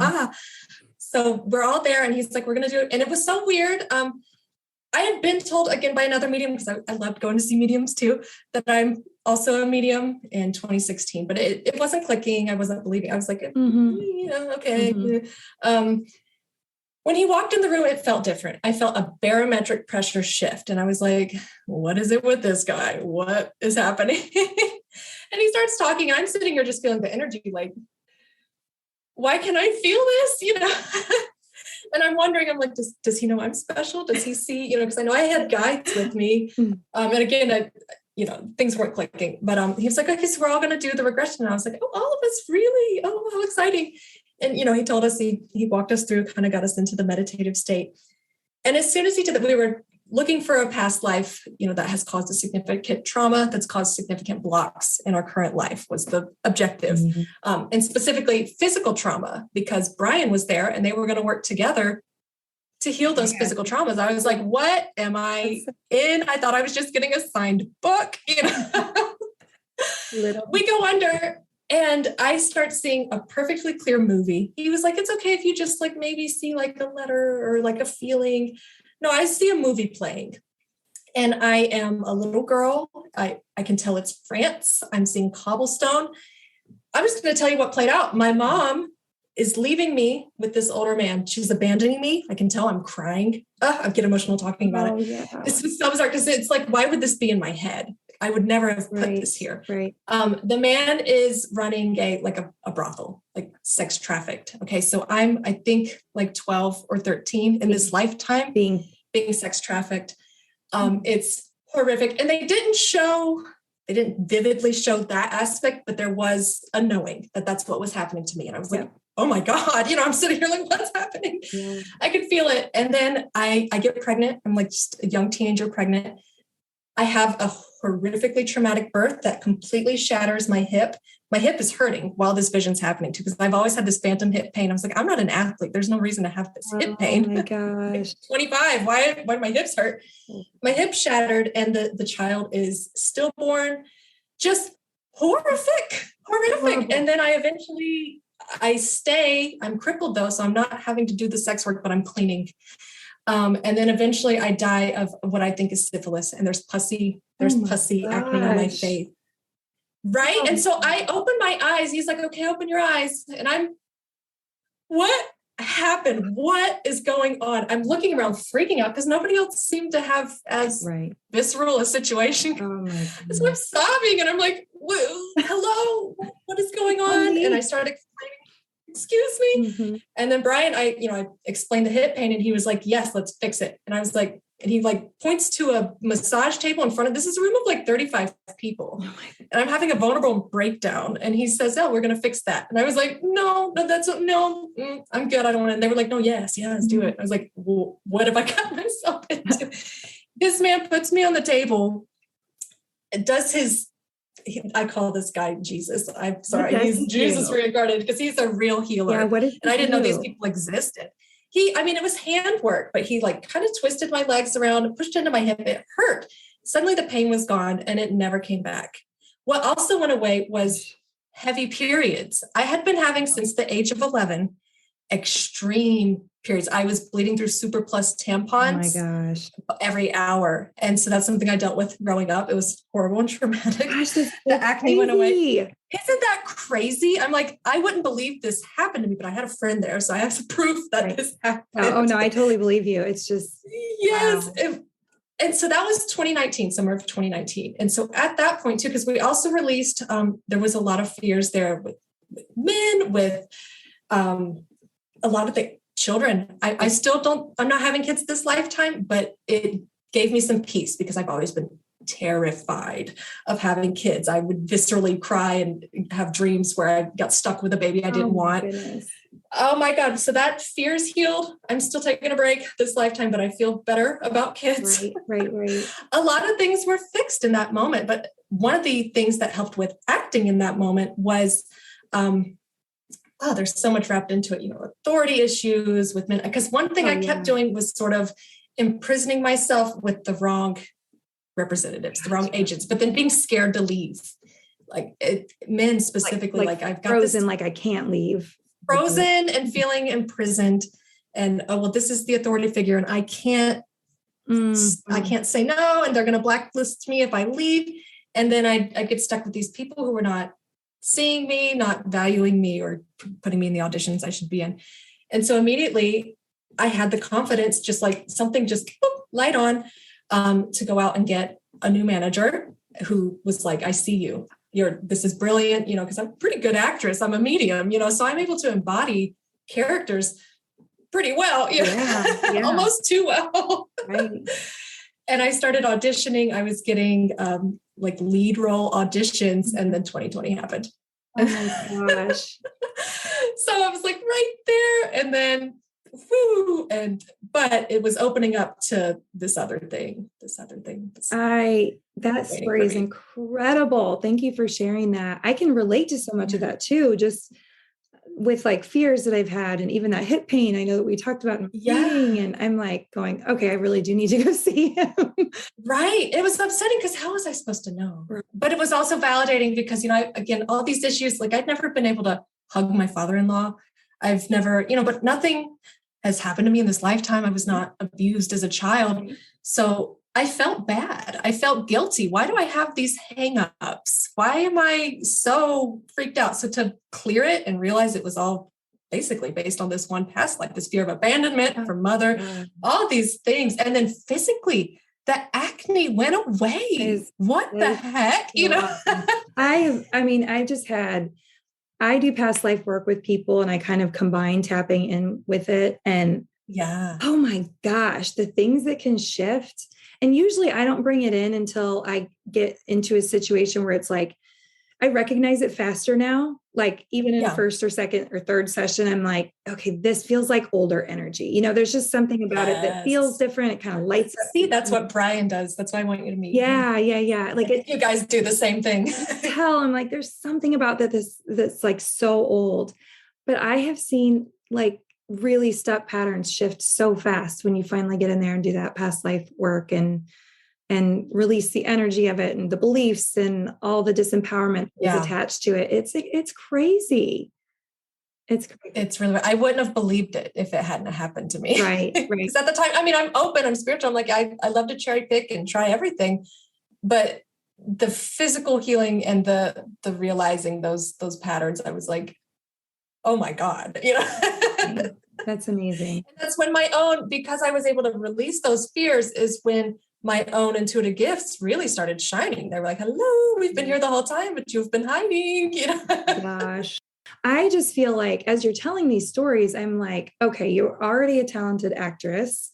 So we're all there, and he's like, we're going to do it. And it was so weird. I had been told again by another medium, because I loved going to see mediums too, that I'm also a medium in 2016, but it wasn't clicking. I wasn't believing. I was like, okay. Mm-hmm. When he walked in the room, it felt different. I felt a barometric pressure shift. And I was like, what is it with this guy? What is happening? And he starts talking. I'm sitting here just feeling the energy, like, why can I feel this? And I'm wondering, I'm like, does he know I'm special? Does he see, because I know I had guides with me. And again, things weren't clicking, but he was like, okay, so we're all going to do the regression. And I was like, oh, all of us really? Oh, how exciting. And, he told us, he walked us through, kind of got us into the meditative state. And as soon as he did that, we were looking for a past life, that has caused a significant trauma, that's caused significant blocks in our current life, was the objective. And specifically physical trauma, because Brian was there and they were going to work together to heal those physical traumas. I was like, what am I in? I thought I was just getting a signed book, you know. We go under and I start seeing a perfectly clear movie. He was like, it's okay if you just like maybe see like a letter or like a feeling. No, I see a movie playing. And I am a little girl. I can tell it's France. I'm seeing cobblestone. I'm just going to tell you what played out. My mom is leaving me with this older man. She's abandoning me. I can tell I'm crying. I get emotional talking about it. Yeah. This is so bizarre because it's like, why would this be in my head? I would never have put this here. Right. The man is running a brothel, like sex trafficked. Okay. So I think like 12 or 13 in this lifetime being sex trafficked. It's horrific. And they didn't vividly show that aspect, but there was a knowing that that's what was happening to me. And I was like, oh my God, you know, I'm sitting here like, what's happening? Yeah. I could feel it. And then I get pregnant. I'm like just a young teenager pregnant. I have a horrifically traumatic birth that completely shatters my hip. My hip is hurting while this vision's happening too, because I've always had this phantom hip pain. I was like, I'm not an athlete. There's no reason to have this hip pain. Oh my gosh. 25. Why my hips hurt? My hip shattered and the child is stillborn. Just horrific. Horrible. And then I stay, I'm crippled though, so I'm not having to do the sex work, but I'm cleaning. And then eventually I die of what I think is syphilis, and there's pussy acne on my face. Right. And so I open my eyes. He's like, okay, open your eyes. And what happened? What is going on? I'm looking around freaking out because nobody else seemed to have as visceral a situation. Oh my goodness. So I'm sobbing and I'm like, hello, what is going on? And I started explaining, excuse me. Mm-hmm. And then Brian, I explained the hip pain and he was like, yes, let's fix it. And I was like, and he like points to a massage table in front of, this is a room of like 35 people. And I'm having a vulnerable breakdown. And he says, oh, we're going to fix that. And I was like, no, I'm good. I don't want to. And they were like, no, yes, do it. I was like, well, what have I got myself into? This man puts me on the table and does I call this guy Jesus. I'm sorry. He's Jesus reincarnated because he's a real healer. Yeah, and I didn't know these people existed. It was handwork, but he like kind of twisted my legs around, pushed into my hip. It hurt. Suddenly the pain was gone and it never came back. What also went away was heavy periods. I had been having since the age of 11, extreme periods. I was bleeding through Super Plus tampons every hour. And so that's something I dealt with growing up. It was horrible and traumatic. Gosh, the acne went away. Isn't that crazy? I'm like, I wouldn't believe this happened to me, but I had a friend there. So I have proof that this happened. Oh no, I totally believe you. It's just. Yes. Wow. And so that was 2019, summer of 2019. And so at that point too, because we also released, there was a lot of fears there with men, with a lot of the children. I still I'm not having kids this lifetime, but it gave me some peace because I've always been terrified of having kids. I would viscerally cry and have dreams where I got stuck with a baby I didn't want. Goodness. Oh my God. So that fear's healed. I'm still taking a break this lifetime, but I feel better about kids. Right. A lot of things were fixed in that moment. But one of the things that helped with acting in that moment was, there's so much wrapped into it, authority issues with men. Because one thing I kept doing was sort of imprisoning myself with the wrong representatives, the wrong agents, but then being scared to leave. Men specifically, like I've got frozen, like I can't leave. Frozen and feeling imprisoned. And, this is the authority figure and I can't say no. And they're going to blacklist me if I leave. And then I get stuck with these people who were not seeing me, not valuing me or putting me in the auditions I should be in. And so immediately I had the confidence, just like something just light on, to go out and get a new manager who was like, I see you. This is brilliant, because I'm a pretty good actress. I'm a medium, so I'm able to embody characters pretty well, almost too well. Right. And I started auditioning. I was getting lead role auditions, and then 2020 happened. Oh my gosh. So I was like right there, and then but it was opening up to this other thing. That story is incredible. Thank you for sharing that. I can relate to so much of that too. Just with like fears that I've had and even that hip pain, I know that we talked about in meeting, and I'm like going, okay, I really do need to go see him. Right. It was upsetting because how was I supposed to know? But it was also validating because, again, all these issues, like I'd never been able to hug my father-in-law. I've never, but nothing has happened to me in this lifetime. I was not abused as a child. So I felt bad. I felt guilty. Why do I have these hang-ups? Why am I so freaked out? So to clear it and realize it was all basically based on this one past life, this fear of abandonment from mother, all these things. And then physically, the acne went away. What the heck? I do past life work with people, and I kind of combine tapping in with it. And oh my gosh, the things that can shift. And usually I don't bring it in until I get into a situation where it's like, I recognize it faster now. Like even in first or second or third session, I'm like, okay, this feels like older energy. There's just something about it that feels different. It kind of lights up. See, that's what Brian does. That's why I want you to meet. Yeah. Like you guys do the same thing. I'm like, there's something about that's like so old, but I have seen like really stuck patterns shift so fast when you finally get in there and do that past life work and release the energy of it and the beliefs and all the disempowerment that's attached to it. It's crazy. It's really, I wouldn't have believed it if it hadn't happened to me. Right. Because at the time, I'm open, I'm spiritual. I'm like, I love to cherry pick and try everything, but the physical healing and the realizing those patterns, I was like, oh my God, That's amazing. And that's when because I was able to release those fears is when my own intuitive gifts really started shining. They were like, hello, we've been here the whole time, but you've been hiding, Gosh. I just feel like as you're telling these stories, I'm like, okay, you're already a talented actress.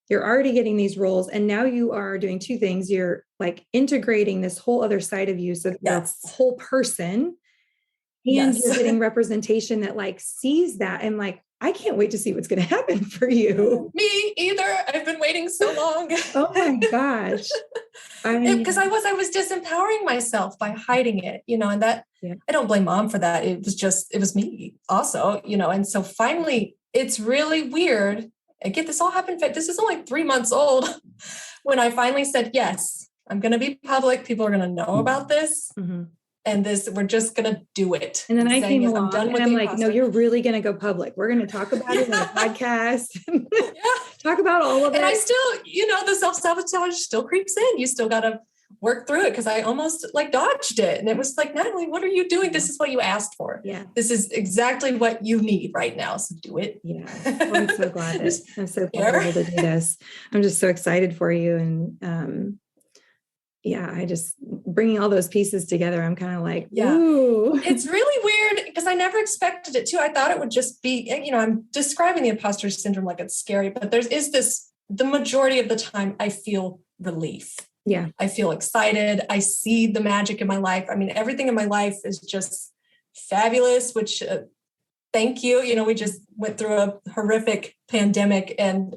You're already getting these roles. And now you are doing two things. You're like integrating this whole other side of you. So you're a whole person. And you're getting representation that like sees that. And like, I can't wait to see what's going to happen for you. Me either. I've been waiting so long. Oh my gosh. Because I was disempowering myself by hiding it, and that I don't blame mom for that. It was me also, and so finally it's really weird. I get this all happened. This is only 3 months old when I finally said, yes, I'm going to be public. People are going to know about this. Mm-hmm. And we're just going to do it. And then I came along and I'm like, no, you're really going to go public. We're going to talk about it in a podcast. Talk about all of it. And I still, the self-sabotage still creeps in. You still got to work through it because I almost like dodged it. And it was like, Natalie, what are you doing? This is what you asked for. Yeah. This is exactly what you need right now. So do it. Yeah. Well, I'm so glad we're able to do this. I'm just so excited for you. And, I just bringing all those pieces together. I'm kind of like, ooh. It's really weird because I never expected it to. I thought it would just be, I'm describing the imposter syndrome like it's scary, but the majority of the time I feel relief. Yeah. I feel excited. I see the magic in my life. I mean, everything in my life is just fabulous, which thank you. We just went through a horrific pandemic and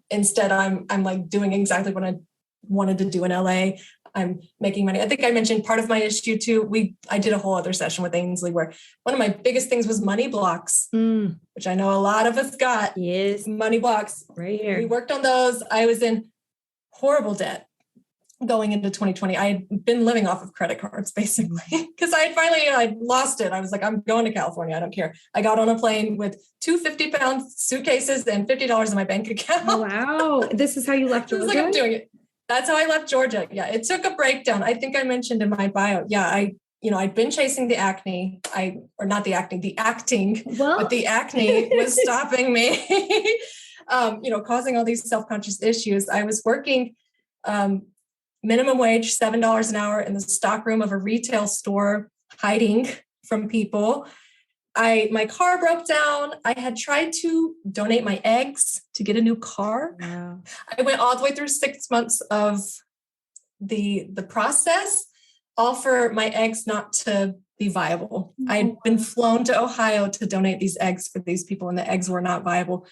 instead I'm like doing exactly what I wanted to do in LA. I'm making money. I think I mentioned part of my issue too. I did a whole other session with Ainsley where one of my biggest things was money blocks, which I know a lot of us got. Yes. Money blocks. Right here. We worked on those. I was in horrible debt going into 2020. I had been living off of credit cards basically because I lost it. I was like, I'm going to California. I don't care. I got on a plane with 2 50-pound suitcases and $50 in my bank account. Oh, wow. This is how you left Georgia? It was like, I'm doing it. That's how I left Georgia. Yeah. It took a breakdown. I think I mentioned in my bio. Yeah. I'd been chasing the acne. The acting, but the acne was stopping me, causing all these self-conscious issues. I was working minimum wage, $7 an hour in the stockroom of a retail store, hiding from people. My car broke down. I had tried to donate my eggs to get a new car. Wow. I went all the way through 6 months of the process, all for my eggs not to be viable. I had been flown to Ohio to donate these eggs for these people, and the eggs were not viable.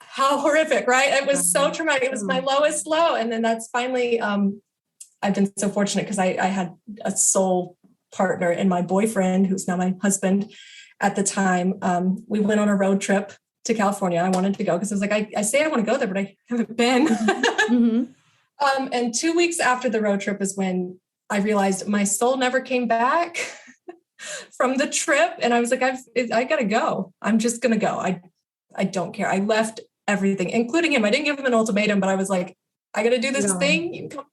How horrific, right? It was so traumatic. It was my lowest low. And then that's finally, I've been so fortunate because I had a soul partner in my boyfriend, who's now my husband. at the time. We went on a road trip to California. I wanted to go because I was like, I say I want to go there, but I haven't been. Mm-hmm. And 2 weeks after the road trip is when I realized my soul never came back from the trip. And I was like, I got to go. I'm just going to go. I don't care. I left everything, including him. I didn't give him an ultimatum, but I was like, I got to do this thing. You can come.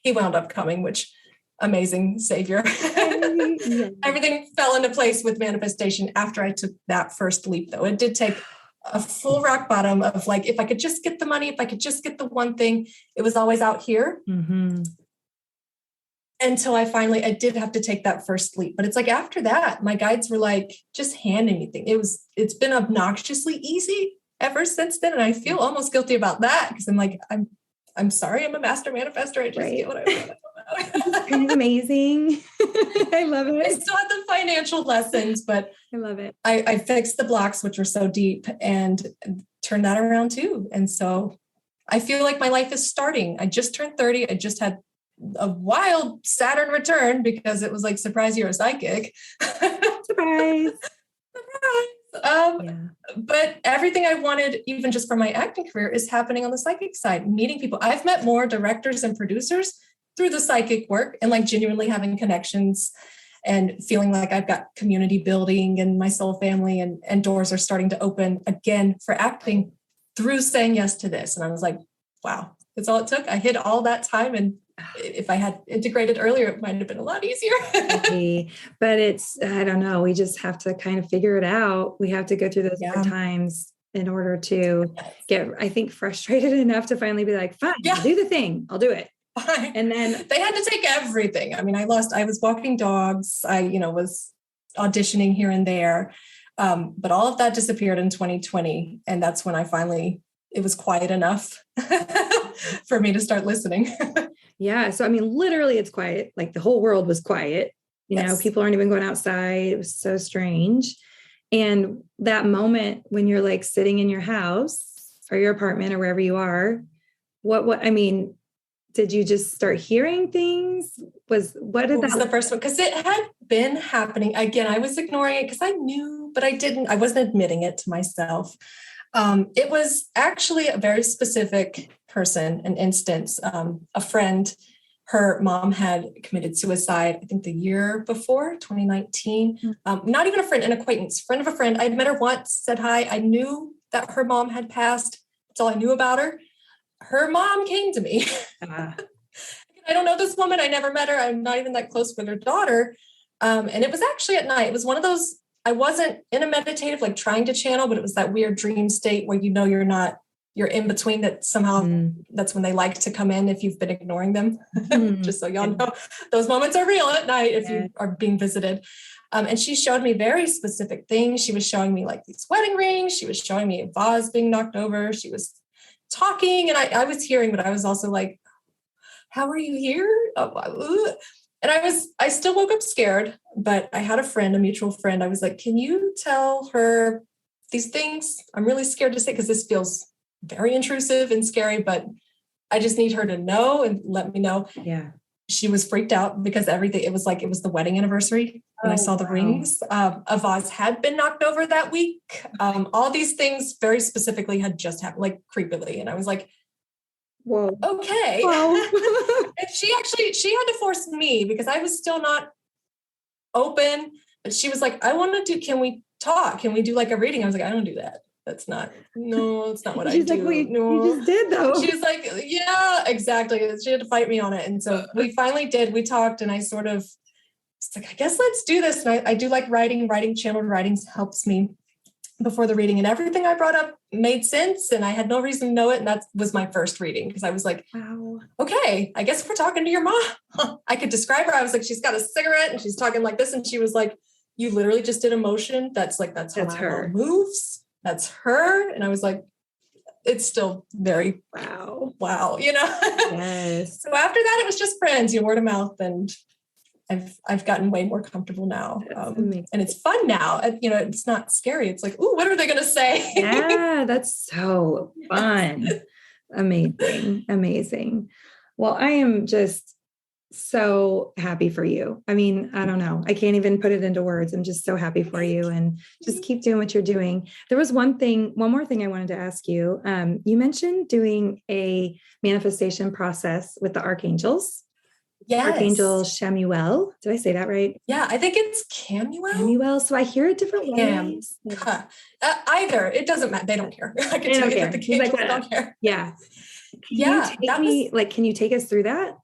He wound up coming, which amazing savior. Yeah. Everything fell into place with manifestation after I took that first leap, though. It did take a full rock bottom of like, if I could just get the money, if I could just get the one thing, it was always out here. Mm-hmm. Until I did have to take that first leap. But it's like, after that, my guides were like, just hand anything. It's been obnoxiously easy ever since then. And I feel almost guilty about that because I'm like, I'm sorry, I'm a master manifestor. I just get what I want. It's kind of amazing. I love it. I still had the financial lessons, but I love it. I fixed the blocks, which were so deep, and turned that around too. And so I feel like my life is starting. I just turned 30. I just had a wild Saturn return because it was like, surprise, you're a psychic. Surprise. But everything I wanted, even just for my acting career, is happening on the psychic side, meeting people. I've met more directors and producers through the psychic work and like genuinely having connections and feeling like I've got community building and my soul family and doors are starting to open again for acting through saying yes to this. And I was like, wow, that's all it took. I hid all that time. And if I had integrated earlier, it might have been a lot easier. But I don't know. We just have to kind of figure it out. We have to go through those hard times in order to get, I think, frustrated enough to finally be like, fine, I'll do the thing. I'll do it. And then they had to take everything. I mean, I was walking dogs. I, was auditioning here and there. But all of that disappeared in 2020. And that's when it was quiet enough for me to start listening. Yeah. So, I mean, literally it's quiet. Like the whole world was quiet. You know, people aren't even going outside. It was so strange. And that moment when you're like sitting in your house or your apartment or wherever you are, did you just start hearing things? What was the first one? Because it had been happening. Again, I was ignoring it because I knew, but I wasn't admitting it to myself. It was actually a very specific person, an instance, a friend. Her mom had committed suicide, I think the year before, 2019. Not even a friend, an acquaintance, friend of a friend. I'd met her once, said hi. I knew that her mom had passed. That's all I knew about her. Her mom came to me. I don't know this woman. I never met her. I'm not even that close with her daughter. And it was actually at night. It was one of those, I wasn't in a meditative, like trying to channel, but it was that weird dream state where you're in between, that somehow that's when they like to come in if you've been ignoring them. Just so y'all know, those moments are real at night if you are being visited. And she showed me very specific things. She was showing me like these wedding rings. She was showing me a vase being knocked over. She was talking and I was hearing, but I was also like, how are you here? And I still woke up scared, but I had a mutual friend. I was like, can you tell her these things? I'm really scared to say, because this feels very intrusive and scary, but I just need her to know and let me know. Yeah. She was freaked out because everything, it was the wedding anniversary when I saw the rings. A vase had been knocked over that week. All these things very specifically had just happened, like creepily. And I was like, whoa, okay. Whoa. And she had to force me because I was still not open, but she was like, can we talk? Can we do like a reading? I was like, I don't do that. That's not what I do. Like, you just did though. She was like, yeah, exactly. She had to fight me on it. And so we finally did, we talked and I sort of, it's like, I guess let's do this. And I do like writing, channeled writings helps me before the reading, and everything I brought up made sense. And I had no reason to know it. And that was my first reading because I was like, wow, okay, I guess we're talking to your mom. I could describe her. I was like, she's got a cigarette and she's talking like this. And she was like, you literally just did a motion. That's how her moves. That's her. And I was like, it's still very wow, Yes. So after that, it was just friends, word of mouth. And I've gotten way more comfortable now. And it's fun now. It's not scary. It's like, ooh, what are they going to say? Yeah, that's so fun. Amazing. Well, I am just so happy for you. I mean, I don't know. I can't even put it into words. I'm just so happy for you, and just keep doing what you're doing. There was one more thing I wanted to ask you. You mentioned doing a manifestation process with the archangels. Yes. Archangel Shamuel. Did I say that right? Yeah, I think it's Camuel. Camuel. So I hear it different ways. Either. It doesn't matter. They don't care. I can tell you that the angels don't care. Yeah. Can you take us through that?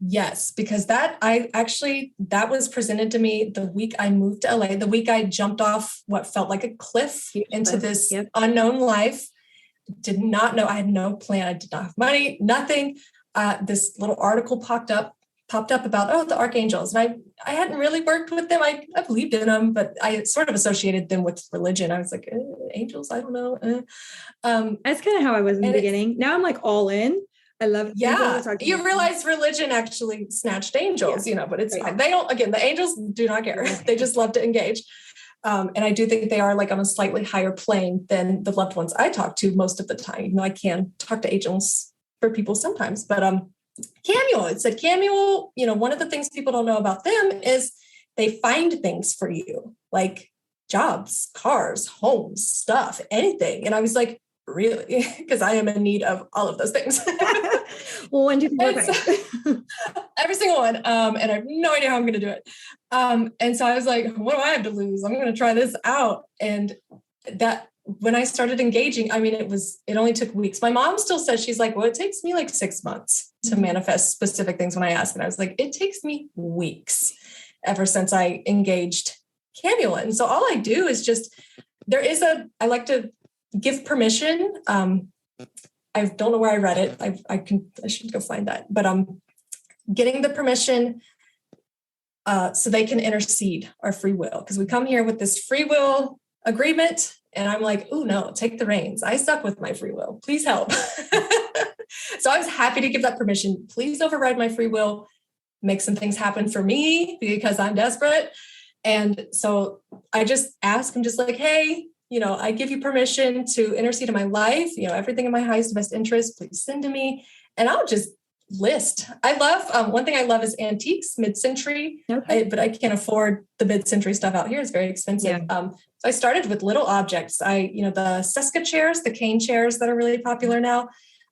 Yes, because that was presented to me the week I moved to LA, the week I jumped off what felt like a cliff into this unknown life. Did not know. I had no plan. I did not have money, nothing. This little article popped up about, the archangels. And I hadn't really worked with them. I believed in them, but I sort of associated them with religion. I was like, angels, I don't know. That's kind of how I was in the beginning. Now I'm like all in. I love it. Yeah. You realize religion actually snatched angels, but it's fine. They don't, again, the angels do not care. They just love to engage. And I do think they are like on a slightly higher plane than the loved ones I talk to most of the time. Even though I can talk to angels for people sometimes, but Camuel, it said Camuel, one of the things people don't know about them is they find things for you, like jobs, cars, homes, stuff, anything. And I was like, really? Because I am in need of all of those things. Well, when do you every single one. And I have no idea how I'm going to do it. And so I was like, what do I have to lose? I'm going to try this out. And that when I started engaging, I mean, it only took weeks. My mom still says, she's like, well, it takes me like 6 months to manifest specific things when I ask. And I was like, it takes me weeks ever since I engaged Camuel. And so all I do is I like to give permission. I don't know where I read it. I should go find that, but getting the permission so they can intercede our free will. Because we come here with this free will agreement. And I'm like, oh no, take the reins. I stuck with my free will. Please help. So I was happy to give that permission. Please override my free will, make some things happen for me because I'm desperate. And so I just ask, I'm just like, hey, I give you permission to intercede in my life, everything in my highest best interest, please send to me. And I'll just list. I love, one thing I love is antiques, mid-century, but I can't afford the mid-century stuff out here. It's very expensive. Yeah. So I started with little objects. The Seska chairs, the cane chairs that are really popular now,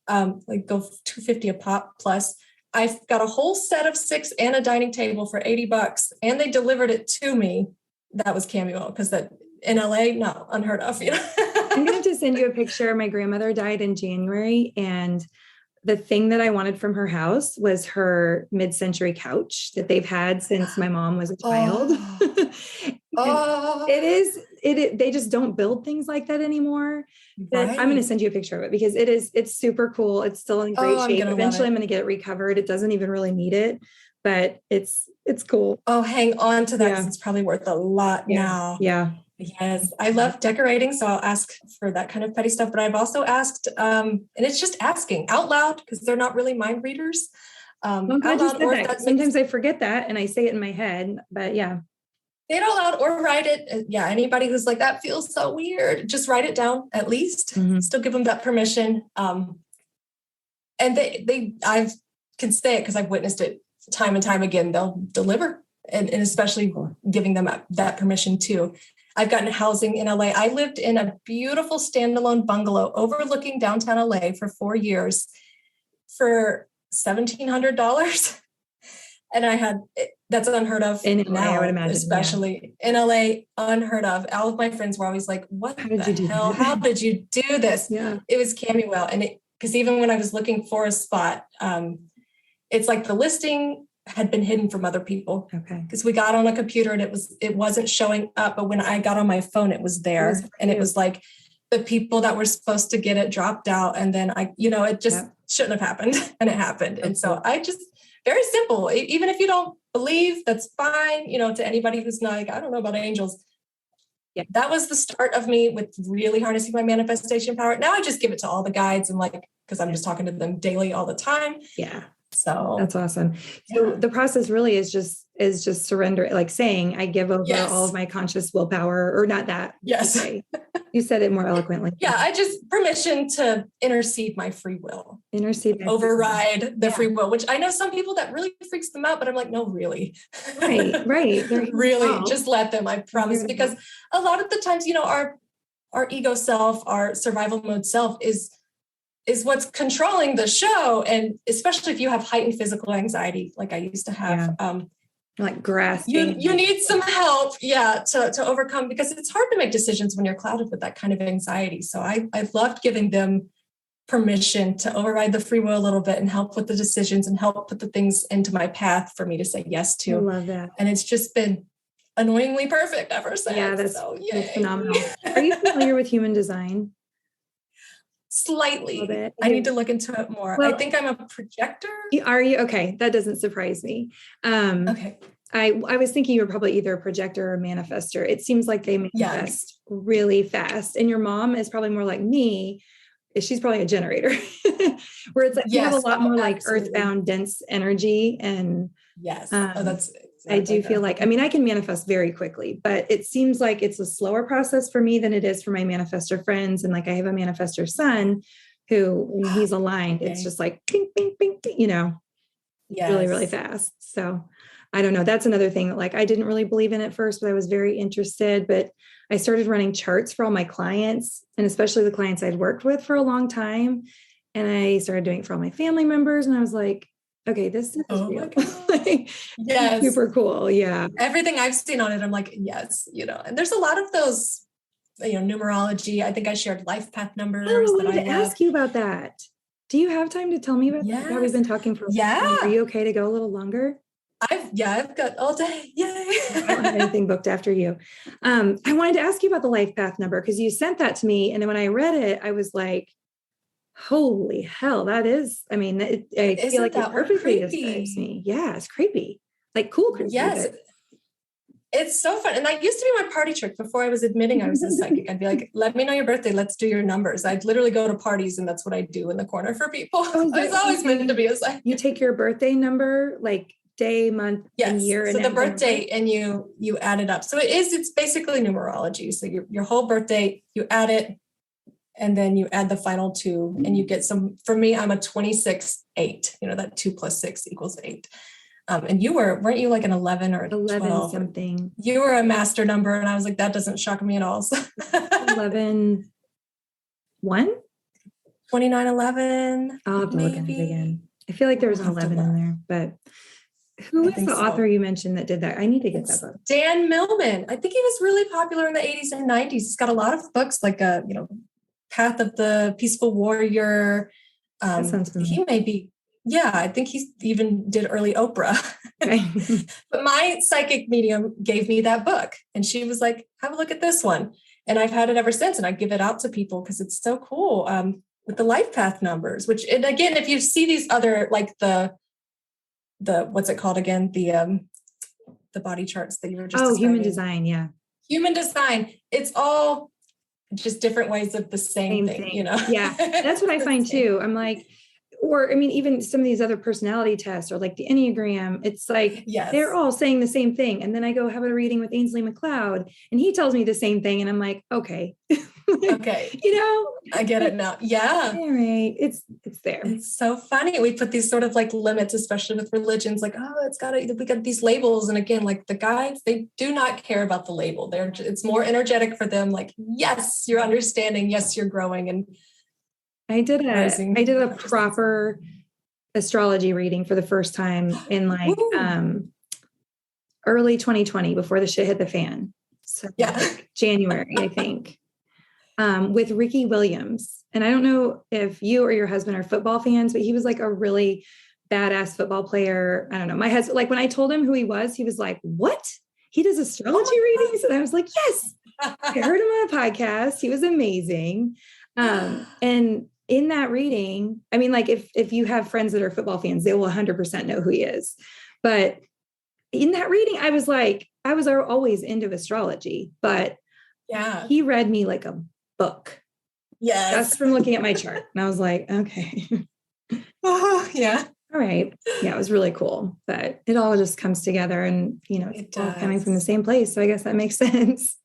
like go $250 a pop plus. I've got a whole set of 6 and a dining table for $80, and they delivered it to me. That was Camuel, because that in LA, no, unheard of. I'm going to send you a picture. My grandmother died in January, and the thing that I wanted from her house was her mid-century couch that they've had since my mom was a child. They just don't build things like that anymore. But I'm going to send you a picture of it because it's super cool. It's still in great shape. Eventually I'm going to get it recovered. It doesn't even really need it, but it's cool. Oh, hang on to that because it's probably worth a lot now. Yeah. Yes. I love decorating. So I'll ask for that kind of petty stuff, but I've also asked, and it's just asking out loud because they're not really mind readers. Sometimes I forget that and I say it in my head, but yeah. Say it out loud or write it. Yeah. Anybody who's like, that feels so weird, just write it down at least. Still give them that permission. And I can say it because I've witnessed it time and time again. They'll deliver and especially giving them that permission too. I've gotten housing in LA. I lived in a beautiful standalone bungalow overlooking downtown LA for 4 years for $1,700. And that's unheard of in LA, I would imagine, especially in LA, unheard of. All of my friends were always like, what the hell? How did you do this? Yeah. It was Camuel. And because even when I was looking for a spot, it's like the listing had been hidden from other people. Okay. Because we got on a computer and it wasn't showing up. But when I got on my phone, it was there. It was like the people that were supposed to get it dropped out. And then it just shouldn't have happened. And it happened. And so I just, very simple. Even if you don't believe, that's fine. To anybody who's not like, I don't know about angels. Yeah. That was the start of me with really harnessing my manifestation power. Now I just give it to all the guides and because I'm just talking to them daily all the time. Yeah. So that's awesome. So the process really is just is just surrender, like saying, I give over all of my conscious willpower, or not that. Yes. Okay. You said it more eloquently. Yeah. I just permission to intercede my free will. Override the free will, which I know some people that really freaks them out, but I'm like, no, really. Right. Really, just let them, I promise. Because a lot of the times, our ego self, our survival mode self is what's controlling the show. And especially if you have heightened physical anxiety, like I used to have, like grasping. You need some help, to overcome, because it's hard to make decisions when you're clouded with that kind of anxiety. So I loved giving them permission to override the free will a little bit and help with the decisions and help put the things into my path for me to say yes to. I love that. And it's just been annoyingly perfect ever since. Yeah, that's phenomenal. Are you familiar with human design? Slightly. I need to look into it more. Well, I think I'm a projector. Are you? Okay. That doesn't surprise me. Okay. I was thinking you were probably either a projector or a manifester. It seems like they manifest really fast. And your mom is probably more like me. She's probably a generator, where it's like you have a lot more like earthbound, dense energy. And that's exactly I do feel like, I mean, I can manifest very quickly, but it seems like it's a slower process for me than it is for my manifestor friends. And like, I have a manifestor son who, when he's aligned, it's just like, ping, ping, ping, really, really fast. So I don't know. That's another thing that like, I didn't really believe in at first, but I was very interested, but I started running charts for all my clients, and especially the clients I'd worked with for a long time. And I started doing it for all my family members. And I was like, okay, this is real. Super cool. Yeah. Everything I've seen on it, I'm like, yes, and there's a lot of those, numerology. I think I shared life path numbers. I wanted to ask you about that. Do you have time to tell me about that? How we've been talking for Are you okay to go a little longer? I've got all day. Yay. I don't have anything booked after you. I wanted to ask you about the life path number, because you sent that to me. And then when I read it, I was like, holy hell, that is, I mean, I feel like it perfectly describes me. Yeah, it's creepy. Like cool creepy. Yes. It's so fun. And that used to be my party trick before I was admitting I was a psychic. I'd be like, let me know your birthday. Let's do your numbers. I'd literally go to parties and that's what I do in the corner for people. I was always meant to be a psychic. You take your birthday number, like day, month, and year. So the birth date, and you add it up. So it's basically numerology. So your whole birthday, you add it, and then you add the final two, and you get some. For me, I'm a 26-8. That 2 + 6 = 8. And weren't you like an 11 or 11 12? something? You were a master number, and I was like, that doesn't shock me at all. So 11, 1? 2911. I'll have to look at it again. I feel like there was an 11 in there, but who is the author you mentioned that did that? I need to get that book. Dan Millman. I think he was really popular in the 80s and 90s. He's got a lot of books like Path of the Peaceful Warrior. That sounds familiar. He may be. Yeah, I think he even did early Oprah. Okay. But my psychic medium gave me that book, and she was like, have a look at this one. And I've had it ever since, and I give it out to people because it's so cool with the life path numbers, which, and again, if you see these other, like the what's it called again? The body charts that you were just describing. Human design. Yeah. Human design. It's all just different ways of the same thing. Yeah. That's what I find too. I'm like, or, I mean, even some of these other personality tests or like the Enneagram, it's like, they're all saying the same thing. And then I go have a reading with Ainsley McLeod and he tells me the same thing. And I'm like, okay. Okay. I get it now. Yeah. All right. It's there. It's so funny. We put these sort of like limits, especially with religions, like, we got these labels. And again, like the guides, they do not care about the label. It's more energetic for them. Like, yes, you're understanding. Yes, you're growing. And I did a proper astrology reading for the first time in like early 2020 before the shit hit the fan. So like January, I think, with Ricky Williams. And I don't know if you or your husband are football fans, but he was like a really badass football player. I don't know. My husband, like when I told him who he was like, what? He does astrology readings? And I was like, yes. I heard him on a podcast. He was amazing. And in that reading, I mean, like if you have friends that are football fans, they will 100% know who he is. But in that reading, I was always into astrology, but he read me like a book. Yes. Just from looking at my chart. And I was like, okay. Yeah. All right. Yeah, it was really cool. But it all just comes together and, It all coming from the does. same place. So I guess that makes sense.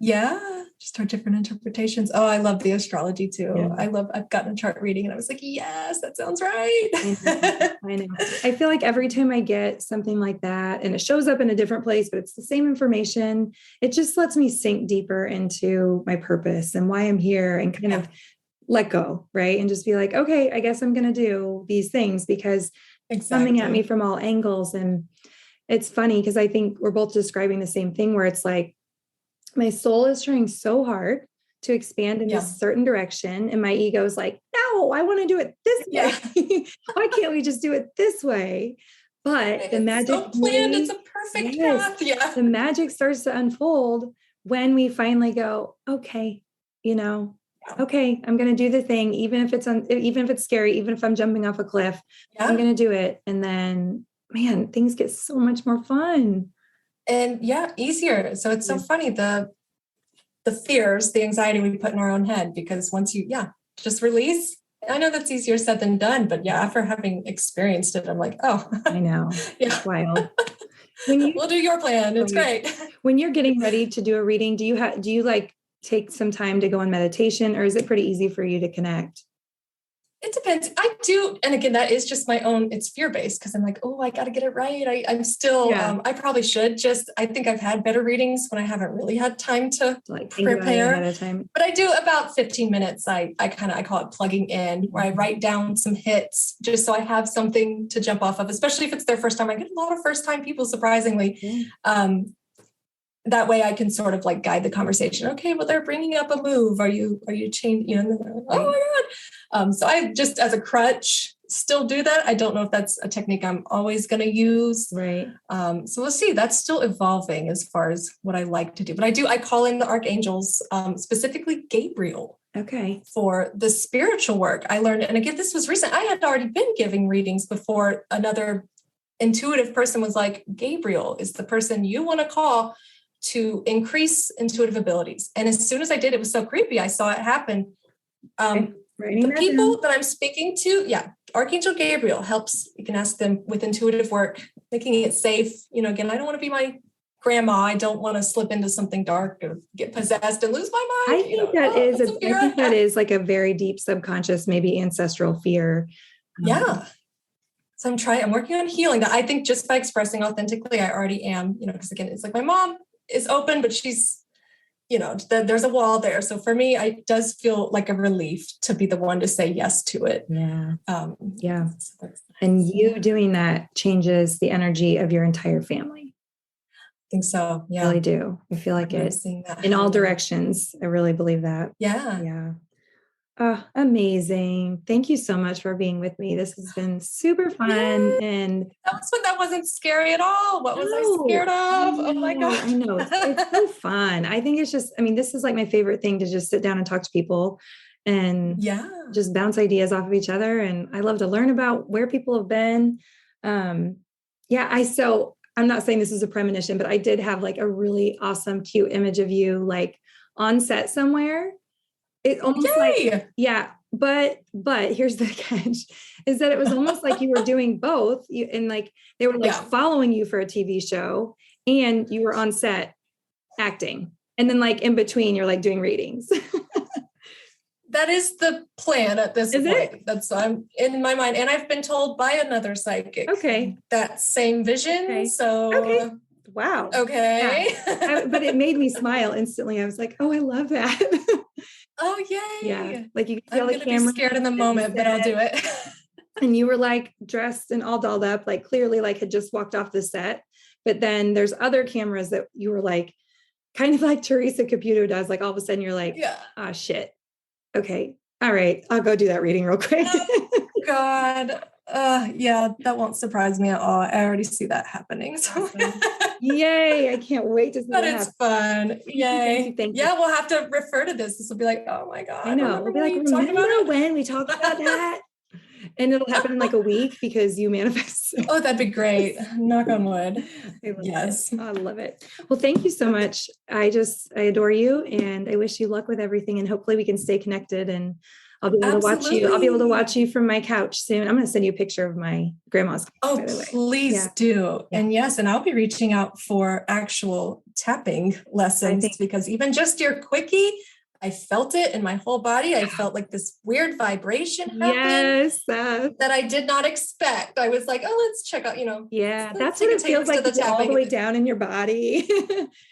Yeah, just our different interpretations. Oh, I love the astrology too. Yeah. I've gotten a chart reading and I was like, yes, that sounds right. I know. I know. I feel like every time I get something like that and it shows up in a different place, but it's the same information, it just lets me sink deeper into my purpose and why I'm here and kind of let go, right? And just be like, okay, I guess I'm going to do these things because it's coming at me from all angles. And it's funny because I think we're both describing the same thing where it's like, my soul is trying so hard to expand in this certain direction. And my ego is like, no, I want to do it this way. Why can't we just do it this way? But the magic so planned, it's a perfect path. Yeah. The magic starts to unfold when we finally go, okay, okay, I'm going to do the thing, even if it's scary, even if I'm jumping off a cliff, I'm going to do it. And then, man, things get so much more fun. And easier. So it's so funny, the fears, the anxiety we put in our own head, because once you, just release. I know that's easier said than done, but after having experienced it, I'm like, oh, I know. It's wild. We'll do your plan. It's great. When you're getting ready to do a reading, do you like take some time to go on meditation, or is it pretty easy for you to connect? It depends. I do. And again, that is just my own, it's fear-based because I'm like, oh, I got to get it right. I'm still, I probably should I think I've had better readings when I haven't really had time to prepare. But I do about 15 minutes. I call it plugging in, where I write down some hits just so I have something to jump off of, especially if it's their first time. I get a lot of first-time people, surprisingly. That way I can sort of like guide the conversation. Okay, well, they're bringing up a move. Are you changing? And they're like, oh my God. So I just, as a crutch, still do that. I don't know if that's a technique I'm always going to use. Right. So we'll see. That's still evolving as far as what I like to do. But I call in the archangels, specifically Gabriel. Okay. For the spiritual work I learned. And again, this was recent. I had already been giving readings before another intuitive person was like, Gabriel is the person you want to call to increase intuitive abilities. And as soon as I did, it was so creepy. I saw it happen. The people that I'm speaking to, Archangel Gabriel helps. You can ask them with intuitive work, making it safe. Again, I don't want to be my grandma. I don't want to slip into something dark or get possessed and lose my mind. I think that is like a very deep subconscious, maybe ancestral fear. So I'm working on healing that. I think just by expressing authentically, I already am, because again, it's like my mom is open, but she's, there's a wall there. So for me, it does feel like a relief to be the one to say yes to it. And you doing that changes the energy of your entire family. I think so. Yeah. I really do. I feel like it in all directions. I really believe that. Yeah. Oh, amazing. Thank you so much for being with me. This has been super fun. And that wasn't scary at all. What was I scared of? Oh my God. I know. It's so fun. I think it's just, this is like my favorite thing, to just sit down and talk to people and just bounce ideas off of each other. And I love to learn about where people have been. I'm not saying this is a premonition, but I did have like a really awesome, cute image of you like on set somewhere. It almost but here's the catch, is that it was almost like you were doing both. And like, they were like following you for a TV show and you were on set acting. And then like in between, you're like doing readings. That is the plan at this point. That's I'm in my mind. And I've been told by another psychic that same vision. Okay. So wow. Okay. But it made me smile instantly. I was like, oh, I love that. Oh, yay. Yeah. Like you can see all the camera. I'm scared in the moment, but I'll do it. And you were like dressed and all dolled up, like clearly like had just walked off the set. But then there's other cameras that you were like, kind of like Teresa Caputo does. Like all of a sudden you're like, oh shit. Okay. All right. I'll go do that reading real quick. Oh, God. That won't surprise me at all. I already see that happening. So yay. I can't wait to see that. But it's fun. Yay. Thank you. We'll have to refer to this. This will be like, oh my God. I know. We'll be like, remember when we talked about that? And it'll happen in like a week because you manifest. Oh, that'd be great. Knock on wood. Yes. I love it. Well, thank you so much. I adore you and I wish you luck with everything, and hopefully we can stay connected and I'll be able to watch you. I'll be able to watch Absolutely. you from my couch soon. I'm going to send you a picture of my grandma's couch, Oh, by the way. please Yeah. do. Yeah. And yes, and I'll be reaching out for actual tapping lessons because even just your quickie, I felt it in my whole body. I felt like this weird vibration happen that I did not expect. I was like, oh, let's check out, Yeah, let's that's take what a it feels taste like of the to be all the tapping. way down in your body.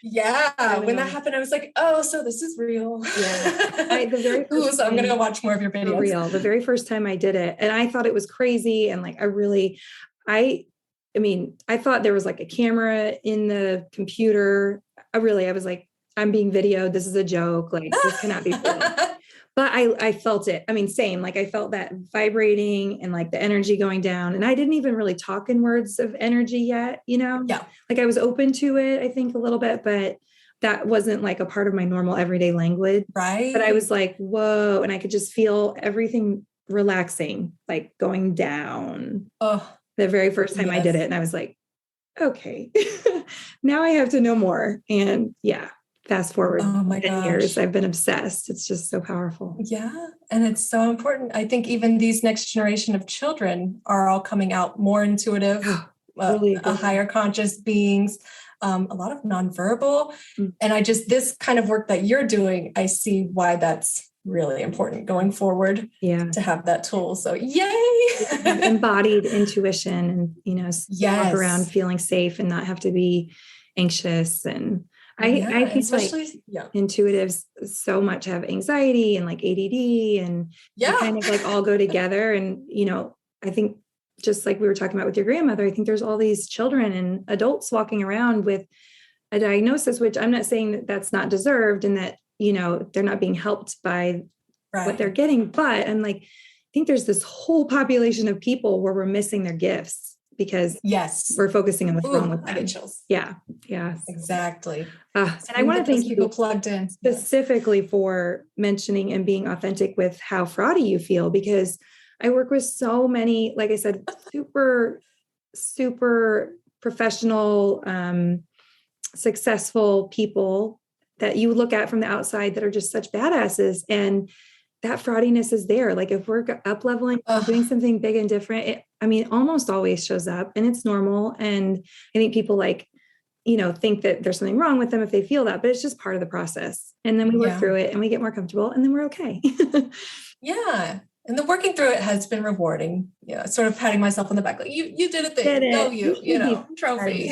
Yeah. When that happened, I was like, oh, so this is real. Yeah. The very first so I'm going to watch more of your videos. For real. The very first time I did it, and I thought it was crazy. And like, I thought there was like a camera in the computer. I was like, I'm being videoed. This is a joke. Like, this cannot be real. But I felt it. I mean, same, like I felt that vibrating and like the energy going down. And I didn't even really talk in words of energy yet, Yeah. like I was open to it, I think a little bit, but that wasn't like a part of my normal everyday language. Right. But I was like, whoa. And I could just feel everything relaxing, like going down the very first time I did it. And I was like, okay, now I have to know more. And yeah. Fast forward 10 years, I've been obsessed. It's just so powerful. Yeah. And it's so important. I think even these next generation of children are all coming out more intuitive, higher conscious beings, a lot of nonverbal. Mm-hmm. And this kind of work that you're doing, I see why that's really important going forward to have that tool. So yay. Embodied intuition and, walk around feeling safe and not have to be anxious. And I think intuitives so much have anxiety and like ADD and they kind of like all go together. And, I think just like we were talking about with your grandmother, I think there's all these children and adults walking around with a diagnosis, which I'm not saying that that's not deserved and that, they're not being helped by what they're getting. But I'm like, I think there's this whole population of people where we're missing their gifts because we're focusing on what's wrong with them. Yeah. Exactly. And I want to thank you plugged in specifically for mentioning and being authentic with how fraudy you feel, because I work with so many, like I said, super, super professional, successful people that you look at from the outside that are just such badasses. And that fraudiness is there. Like if we're up leveling, doing something big and different, it almost always shows up and it's normal. And I think people think that there's something wrong with them if they feel that, but it's just part of the process. And then we work through it and we get more comfortable and then we're okay. Yeah. And the working through it has been rewarding. Yeah. Sort of patting myself on the back. Like you did a thing. Go trophy.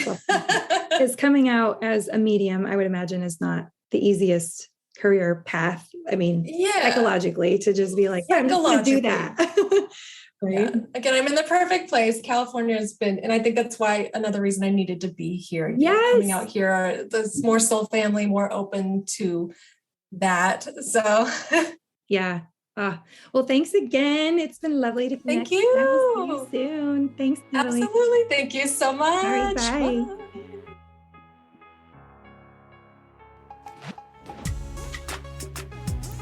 Because coming out as a medium, I would imagine is not the easiest career path. I mean, psychologically to just be like, I'm just going to do that. Right. Yeah. Again, I'm in the perfect place. California has been, and I think that's why another reason I needed to be here. Coming out here, this more soul family, more open to that. So yeah. Well, thanks again. It's been lovely to connect. Thank you. I will see you soon. Thanks, Natalie. Absolutely. Thank you so much. All right, bye. Bye.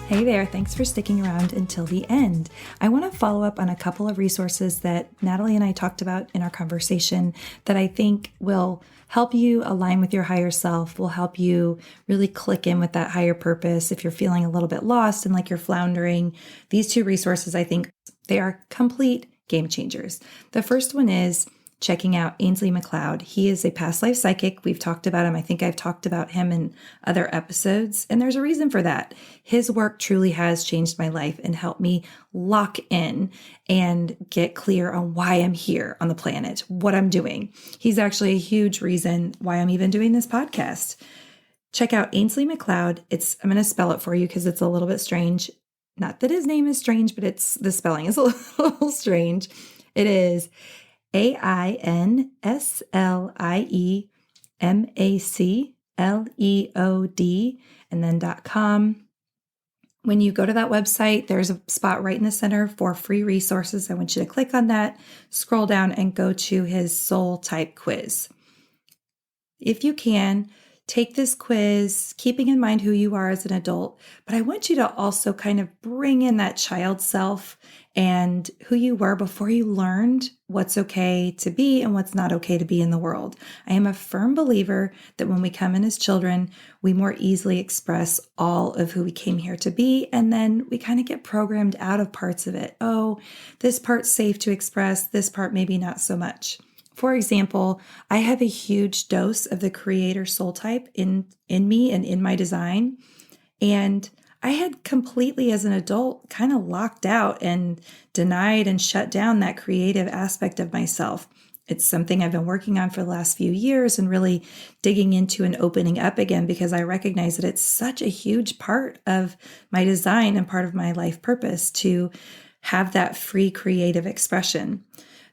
Hey there, thanks for sticking around until the end. I want to follow up on a couple of resources that Natalie and I talked about in our conversation that I think will help you align with your higher self, will help you really click in with that higher purpose. If you're feeling a little bit lost and like you're floundering, these two resources, I think they are complete game changers. The first one is checking out Ainsley McLeod. He is a past life psychic. We've talked about him. I think I've talked about him in other episodes, and there's a reason for that. His work truly has changed my life and helped me lock in and get clear on why I'm here on the planet, what I'm doing. He's actually a huge reason why I'm even doing this podcast. Check out Ainsley McLeod. I'm going to spell it for you because it's a little bit strange. Not that his name is strange, but the spelling is a little strange. It is AINSLIEMACLEOD and then .com. When you go to that website, there's a spot right in the center for free resources. I want you to click on that, scroll down, and go to his soul type quiz. If you can, take this quiz, keeping in mind who you are as an adult, but I want you to also kind of bring in that child self and who you were before you learned what's okay to be and what's not okay to be in the world. I am a firm believer that when we come in as children, we more easily express all of who we came here to be, and then we kind of get programmed out of parts of it. Oh, this part's safe to express, this part maybe not so much. For example, I have a huge dose of the creator soul type in me and in my design. And I had completely, as an adult, kind of locked out and denied and shut down that creative aspect of myself. It's something I've been working on for the last few years and really digging into and opening up again, because I recognize that it's such a huge part of my design and part of my life purpose to have that free creative expression.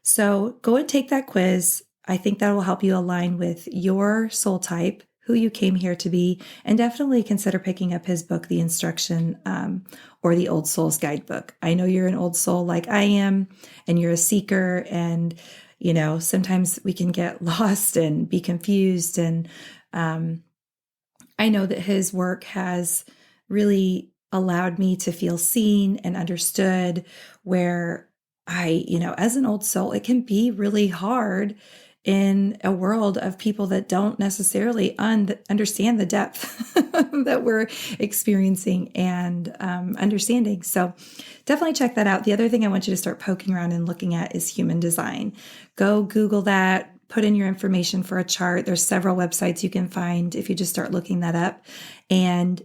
So go and take that quiz. I think that will help you align with your soul type, who you came here to be, and definitely consider picking up his book, The Instruction, or the Old Soul's Guidebook. I know you're an old soul like I am, and you're a seeker, and sometimes we can get lost and be confused. And I know that his work has really allowed me to feel seen and understood, where as an old soul, it can be really hard in a world of people that don't necessarily understand the depth that we're experiencing and understanding. So definitely check that out. The other thing I want you to start poking around and looking at is human design. Go Google that, put in your information for a chart. There's several websites you can find if you just start looking that up. And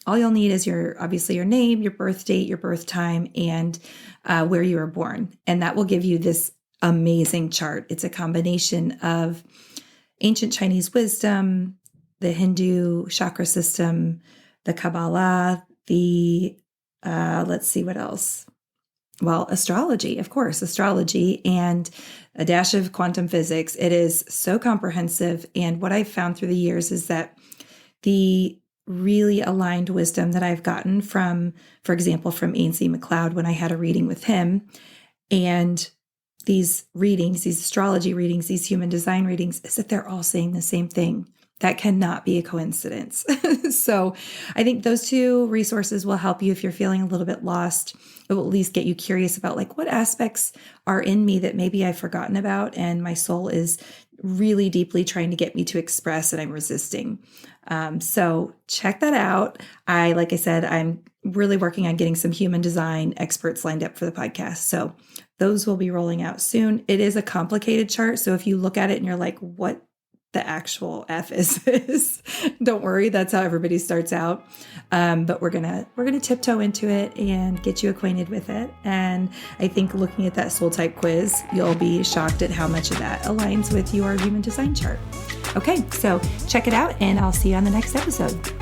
all you'll need is obviously your name, your birth date, your birth time, and where you were born. And that will give you this amazing chart. It's a combination of ancient Chinese wisdom, the Hindu chakra system, the Kabbalah, let's see what else. Well, astrology, of course, astrology, and a dash of quantum physics. It is so comprehensive. And what I've found through the years is that the really aligned wisdom that I've gotten from, for example, from Ainsley MacLeod when I had a reading with him, and these readings, these astrology readings, these human design readings, is that they're all saying the same thing. That cannot be a coincidence. So I think those two resources will help you if you're feeling a little bit lost. It will at least get you curious about what aspects are in me that maybe I've forgotten about and my soul is really deeply trying to get me to express and I'm resisting. So check that out. Like I said, I'm really working on getting some human design experts lined up for the podcast. So those will be rolling out soon. It is a complicated chart. So if you look at it and you're like, what the actual F is this? Don't worry. That's how everybody starts out. But we're going to tiptoe into it and get you acquainted with it. And I think looking at that soul type quiz, you'll be shocked at how much of that aligns with your human design chart. Okay. So check it out and I'll see you on the next episode.